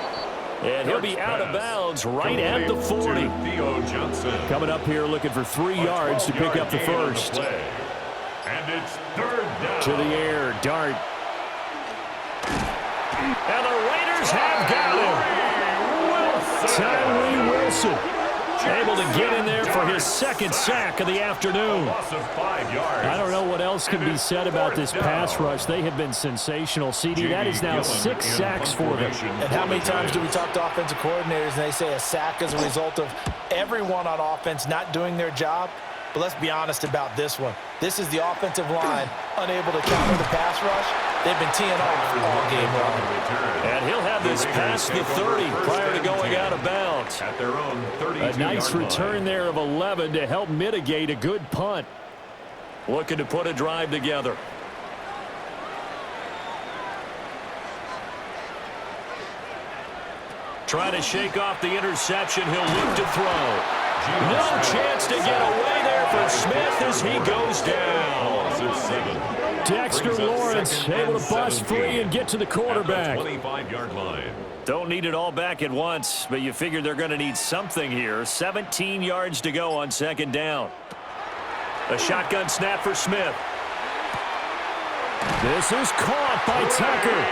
And he'll be out of bounds right at the 40. Coming up here looking for 3 yards to pick up the first. And it's 3rd down. To the air, Dart. And the Raiders have got him. Tyree Wilson able to get in there for his 2nd sack of the afternoon. I don't know what else can be said about this pass rush. They have been sensational. CD, that is now 6 sacks for them. And how many times do we talk to offensive coordinators and they say a sack is a result of everyone on offense not doing their job? But let's be honest about this one. This is the offensive line unable to counter the pass rush. They've been teeing off all game long. And he'll have this past the 30 prior to going out of bounds. At their own 32-yard A nice return there of 11 to help mitigate a good punt. Looking to put a drive together. Trying to shake off the interception. He'll look to throw. No chance to get away there for Smith as he goes down. Dexter Lawrence able to bust free and get to the quarterback. 25-yard line. Don't need it all back at once, but you figure they're going to need something here. 17 yards to go on second down. A shotgun snap for Smith. This is caught by Tucker.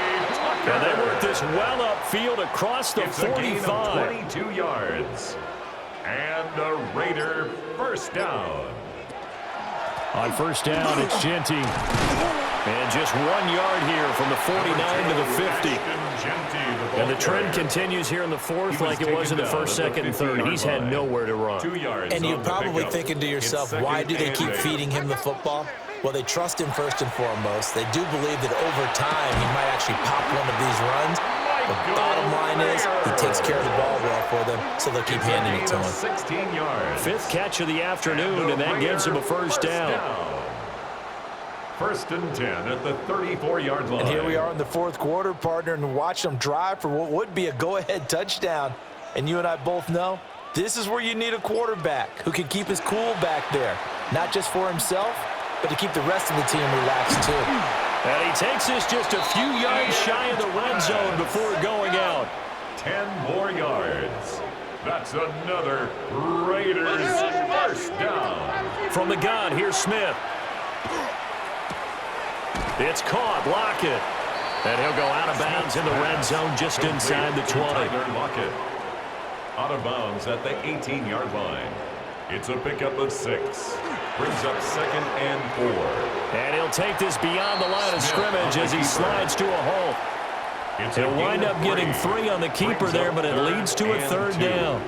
And they work this well upfield across the 45. 22 yards. And a Raider first down. On first down, it's Genty. And just 1 yard here from the 49 to the 50. And the trend continues here in the fourth like it was in the first, second, and third. He's had nowhere to run. And you're probably thinking to yourself, why do they keep feeding him the football? Well, they trust him first and foremost. They do believe that over time he might actually pop one of these runs. The bottom line is he takes care of the ball well for them, so they'll keep handing it to him. 16 yards. Fifth catch of the afternoon, and that gives him a first down. First and 10 at the 34-yard line. And here we are in the fourth quarter, partner, and watch them drive for what would be a go-ahead touchdown. And you and I both know this is where you need a quarterback who can keep his cool back there, not just for himself, but to keep the rest of the team relaxed too. And he takes this just a few yards shy of the red zone before going out. 10 more yards. That's another Raiders first down. From the gun, here's Smith. It's caught. Lockett. And he'll go out of bounds in the red zone just inside the 20. Lockett out of bounds at the 18-yard line. It's a pickup of 6. Brings up second and 4. And he'll take this beyond the line of scrimmage as he slides to a halt. He'll wind up getting 3 on the keeper there, but it leads to a third down.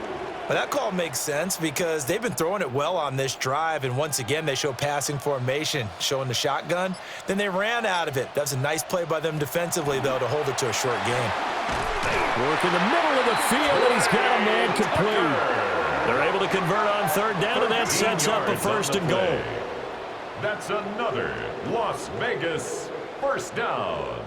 Well, that call makes sense because they've been throwing it well on this drive, and once again they show passing formation, showing the shotgun. Then they ran out of it. That was a nice play by them defensively, though, to hold it to a short game. Work in the middle of the field, and he's got a man complete. They're able to convert on third down, and that sets up a first and goal. That's another Las Vegas first down.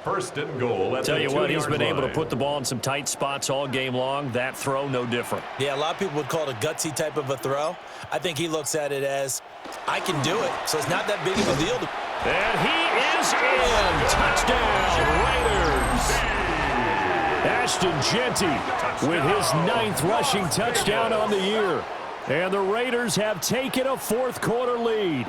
First and goal at the 2-yard line. Tell you what, he's been able to put the ball in some tight spots all game long. That throw, no different. Yeah, a lot of people would call it a gutsy type of a throw. I think he looks at it as, I can do it, so it's not that big of a deal. And he is in. Touchdown, Raiders. Ashton Genty with his 9th rushing touchdown on the year. And the Raiders have taken a fourth quarter lead.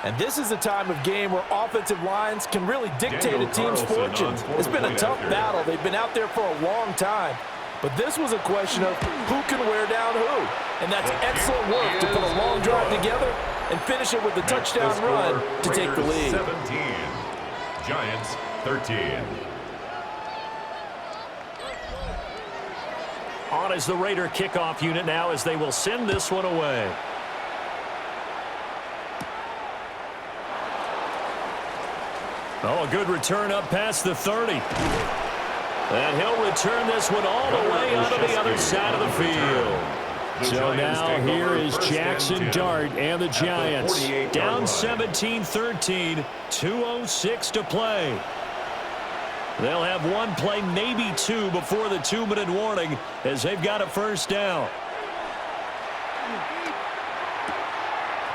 And this is a time of game where offensive lines can really dictate a team's fortune. It's been a tough battle. They've been out there for a long time. But this was a question of who can wear down who. And that's excellent work to put a long drive together and finish it with a touchdown run to take the lead. 17, Giants 13. On is the Raider kickoff unit now as they will send this one away. Oh, a good return up past the 30. And he'll return this one all the way out of the other side of the field. So now here is Jackson Dart and the Giants. Down 17-13, 2:06 to play. They'll have one play, maybe 2, before the 2-minute warning as they've got a first down.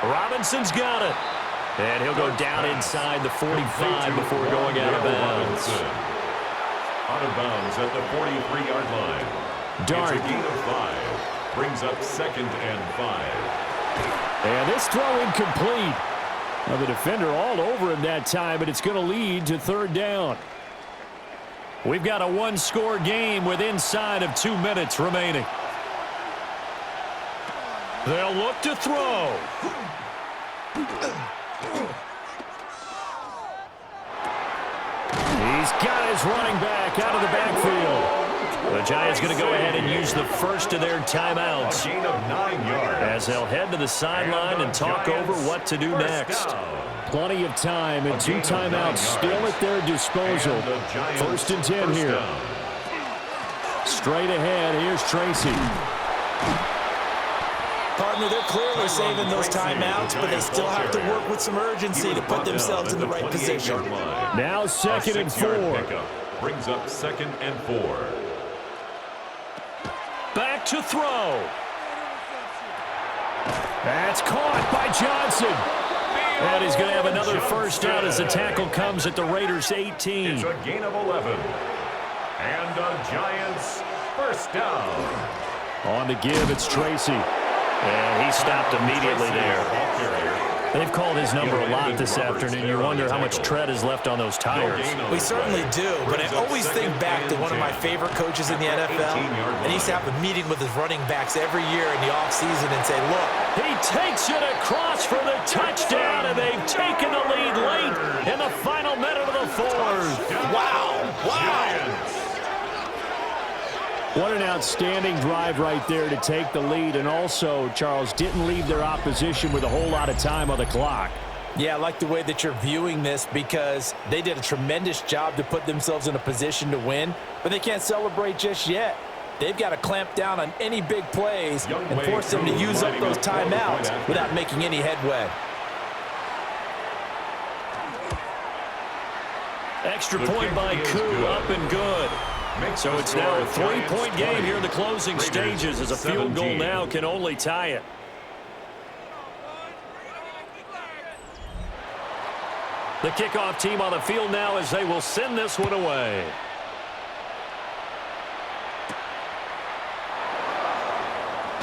Robinson's got it. And he'll go down inside the 45 before going out of bounds. Out of bounds at the 43-yard line. Dart. It's a gain of 5. Brings up second and 5. And this throw incomplete. Now the defender all over him that time, but it's going to lead to third down. We've got a one-score game with inside of 2 minutes remaining. They'll look to throw. He's got his running back out of the backfield. The Giants going to go ahead and use the first of their timeouts. A gain of 9 yards. As they'll head to the sideline and talk over what to do next. Plenty of time and 2 timeouts still at their disposal. First and 10 here. Straight ahead, here's Tracy. Partner, they're clearly saving those timeouts, but they still have to work with some urgency to put themselves in the right position. Now second and 4. Brings up second and 4. Back to throw. That's caught by Johnson. And he's going to have another first down as the tackle comes at the Raiders' 18. It's a gain of 11. And the Giants first down. On the give, it's Tracy. And he stopped immediately there. They've called his number a lot this afternoon. You wonder how much tread is left on those tires. We certainly do, but I always think back to one of my favorite coaches in the NFL, and he used to have a meeting with his running backs every year in the offseason and say, look. He takes it across for the touchdown, and they've taken the lead late in the final minute of the fourth. Wow. What an outstanding drive right there to take the lead, and also, Charles, didn't leave their opposition with a whole lot of time on the clock. Yeah, I like the way that you're viewing this because they did a tremendous job to put themselves in a position to win, but they can't celebrate just yet. They've got to clamp down on any big plays and force them to use up those timeouts without making any headway. Extra point by Koo, up and good. So it's now a 3-point game here in the closing stages as a field goal now can only tie it. The kickoff team on the field now as they will send this one away.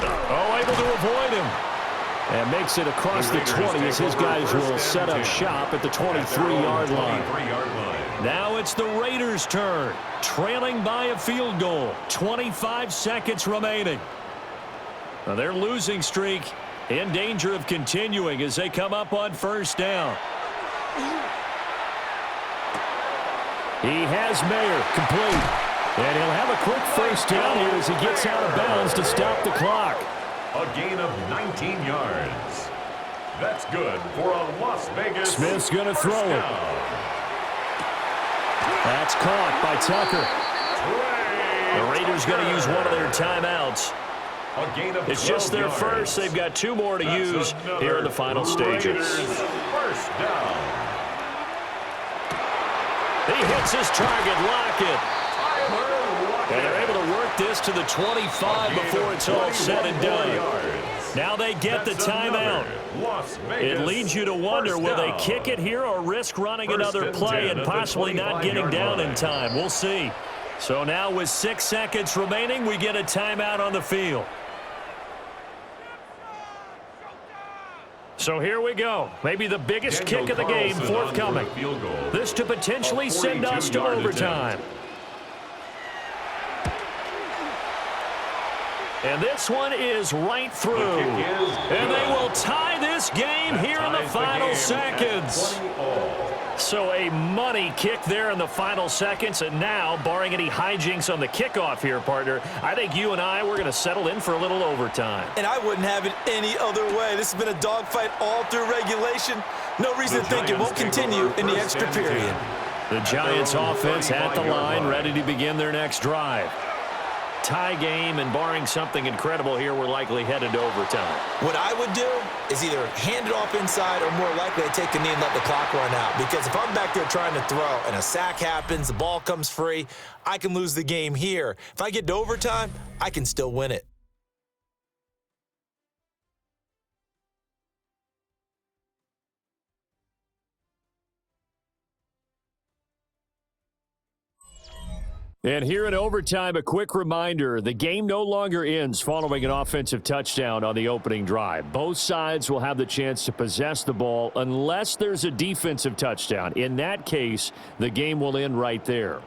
Oh, able to avoid him. And makes it across the 20 as his guys will set up shop at the 23-yard line. Now it's the Raiders' turn, trailing by a field goal. 25 seconds remaining. Now their losing streak in danger of continuing as they come up on first down. He has Mayer complete. And he'll have a quick first down here as he gets out of bounds to stop the clock. A gain of 19 yards. That's good for a Las Vegas. Smith's going to throw it. That's caught by Tucker. The Raiders going to use one of their timeouts. It's just their first. They've got two more to use here in the final stages. First down. He hits his target, Lockett. And they're able to work this to the 25 before it's all said and done. Now they get the timeout. It leads you to wonder, will they kick it here or risk running another play and possibly not getting down in time? We'll see. So now with 6 seconds remaining, we get a timeout on the field. So here we go. Maybe the biggest kick of the game forthcoming. This to potentially send us to overtime. And this one is right through. And they will tie this game here in the final seconds. So a money kick there in the final seconds. And now, barring any hijinks on the kickoff here, partner, I think you and I, we're going to settle in for a little overtime. And I wouldn't have it any other way. This has been a dogfight all through regulation. No reason to think it won't continue in the extra period. The Giants offense at the line, ready to begin their next drive. Tie game, and barring something incredible here, we're likely headed to overtime. What I would do is either hand it off inside or more likely to take a knee and let the clock run out. Because if I'm back there trying to throw and a sack happens, the ball comes free, I can lose the game here. If I get to overtime, I can still win it. And here in overtime, a quick reminder, the game no longer ends following an offensive touchdown on the opening drive. Both sides will have the chance to possess the ball unless there's a defensive touchdown. In that case, the game will end right there.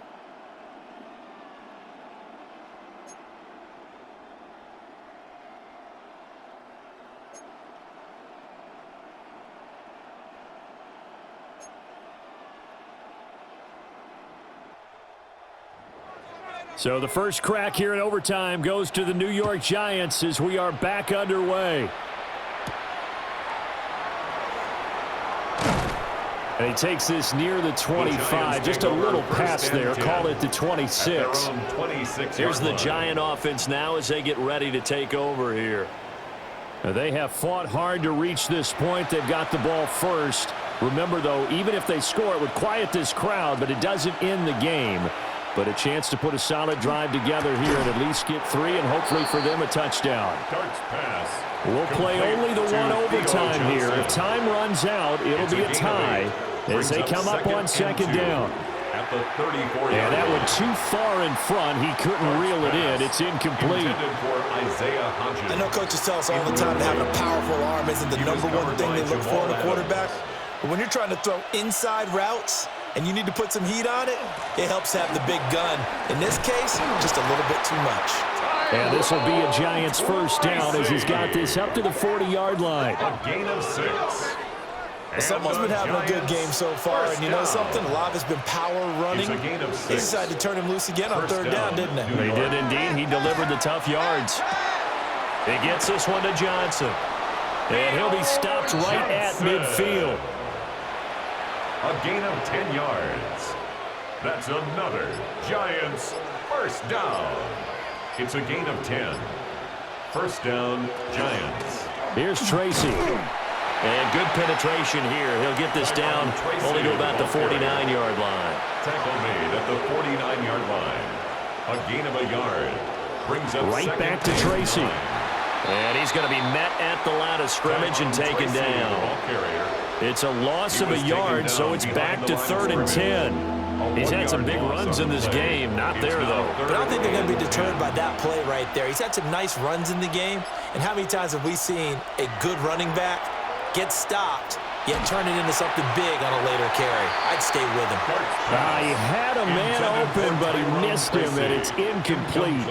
So the first crack here in overtime goes to the New York Giants as we are back underway. And he takes this near the 25, just a little pass there, call it the 26. Here's the Giant offense now as they get ready to take over here. Now they have fought hard to reach this point. They've got the ball first. Remember, though, even if they score, it would quiet this crowd, but it doesn't end the game. But a chance to put a solid drive together here and at least get 3 and hopefully for them a touchdown. We'll play only the one overtime here. If time runs out, it'll be a tie as they come up on second down. And that one too far in front. He couldn't reel it in. It's incomplete. I know coaches tell us all the time that having a powerful arm isn't the number one thing they look for in a quarterback. But when you're trying to throw inside routes and you need to put some heat on it, it helps have the big gun. In this case, just a little bit too much. And this will be a Giants first down as he's got this up to the 40-yard line. A gain of 6. Someone's been having a good game so far, and you know something? A lot of it's been power running. They decided to turn him loose again on third down, didn't they? They did indeed. He delivered the tough yards. He gets this one to Johnson. And he'll be stopped right at midfield. A gain of 10 yards. That's another Giants first down. It's a gain of 10. First down, Giants. Here's Tracy. And good penetration here. He'll get this down only to about the 49-yard line. Tackle made at the 49-yard line. A gain of a yard. Brings up right back to Tracy. And he's going to be met at the line of scrimmage and taken down. It's a loss of a yard, so it's back to 3rd and 10. He's had some big runs in this game. Not there, though. But I don't think they're going to be deterred by that play right there. He's had some nice runs in the game. And how many times have we seen a good running back get stopped, yet turn it into something big on a later carry? I'd stay with him. He had a man open, but he missed him, and it's incomplete.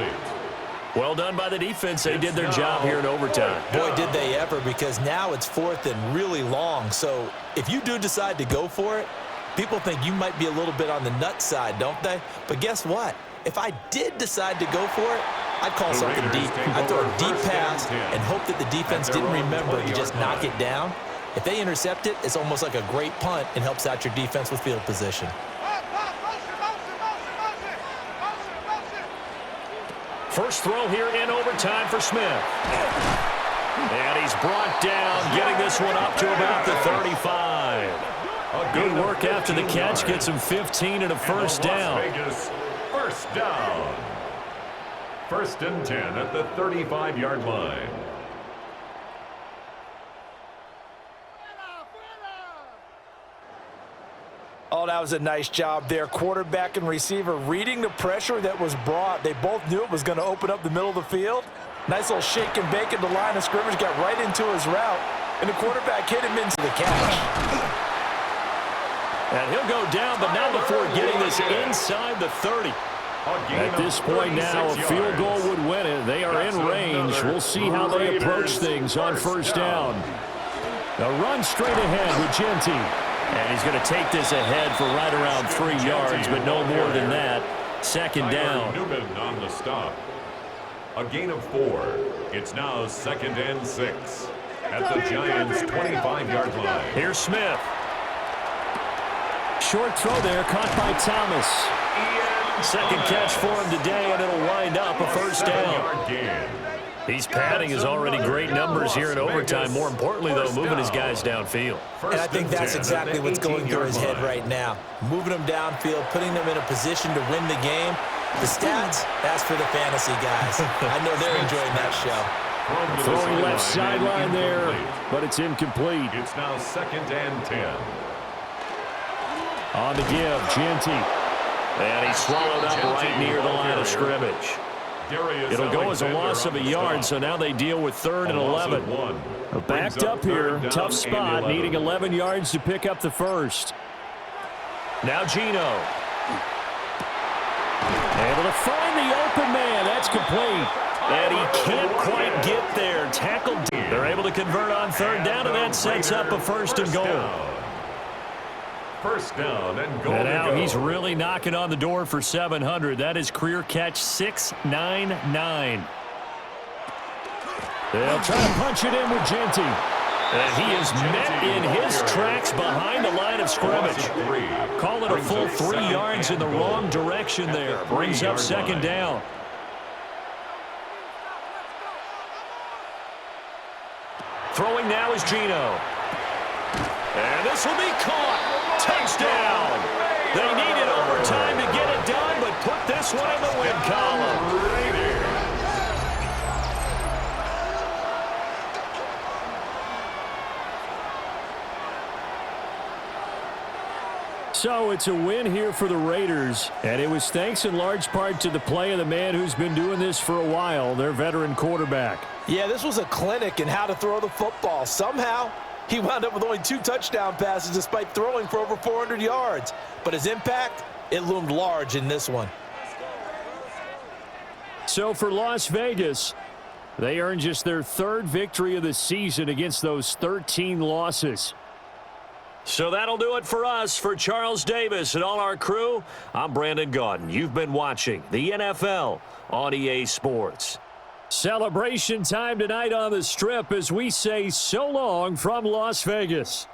Well done by the defense. They did their job here in overtime. Boy, did they ever, because now it's 4th and really long. So if you do decide to go for it, people think you might be a little bit on the nut side, don't they? But guess what? If I did decide to go for it, I'd call something deep. I'd throw a deep pass and hope that the defense didn't remember to just knock it down. If they intercept it, it's almost like a great punt and helps out your defense with field position. First throw here in overtime for Smith. And he's brought down, getting this one up to about the 35. Good work after the catch. Gets him 15 and a first down. First down. 1st and 10 at the 35-yard line. Oh, that was a nice job there. Quarterback and receiver reading the pressure that was brought. They both knew it was going to open up the middle of the field. Nice little shake and bake at the line of scrimmage. Got right into his route. And the quarterback hit him into the catch. And he'll go down, but not before getting this inside the 30. At this point now, a field goal would win it. They are in range. We'll see how they approach things on first down. A run straight ahead with Genty. And he's going to take this ahead for right around 3 yards, but no more than that. Second down. Newman on the stop. A gain of 4. It's now 2nd and 6 at the Giants' 25-yard line. Here's Smith. Short throw there, caught by Thomas. Second catch for him today, and it'll wind up a first down. He's padding his already great numbers here in overtime. More importantly, though, moving his guys downfield. And I think that's exactly what's going through his head right now. Moving them downfield, putting them in a position to win the game. The stats, that's for the fantasy guys. I know they're enjoying that show. Throwing left sideline there, but it's incomplete. It's now 2nd and 10. On the give, Genty. And he's swallowed up right near the line of scrimmage. It'll go as a loss of a yard, so now they deal with 3rd and 11. Backed up here, tough spot, needing 11 yards to pick up the first. Now Geno. Able to find the open man. That's complete. And he can't quite get there. Tackled. They're able to convert on 3rd down, and that sets up a 1st and goal. First down and goal. And now he's really knocking on the door for 700. That is career catch 699. They'll try to punch it in with Genty. And he is met in his tracks behind the line of scrimmage. Call it a full 3 yards in the wrong direction there. Brings up 2nd down. Throwing now is Geno. And this will be caught. Touchdown. They needed overtime to get it done, but put So it's a win here for the Raiders, and it was thanks in large part to the play of the man who's been doing this for a while, their veteran quarterback. Yeah, this was a clinic in how to throw the football. Somehow, he wound up with only 2 touchdown passes despite throwing for over 400 yards. But his impact, it loomed large in this one. So for Las Vegas, they earned just their 3rd victory of the season against those 13 losses. So that'll do it for us. For Charles Davis and all our crew, I'm Brandon Gaudin. You've been watching the NFL on EA Sports. Celebration time tonight on the Strip as we say so long from Las Vegas.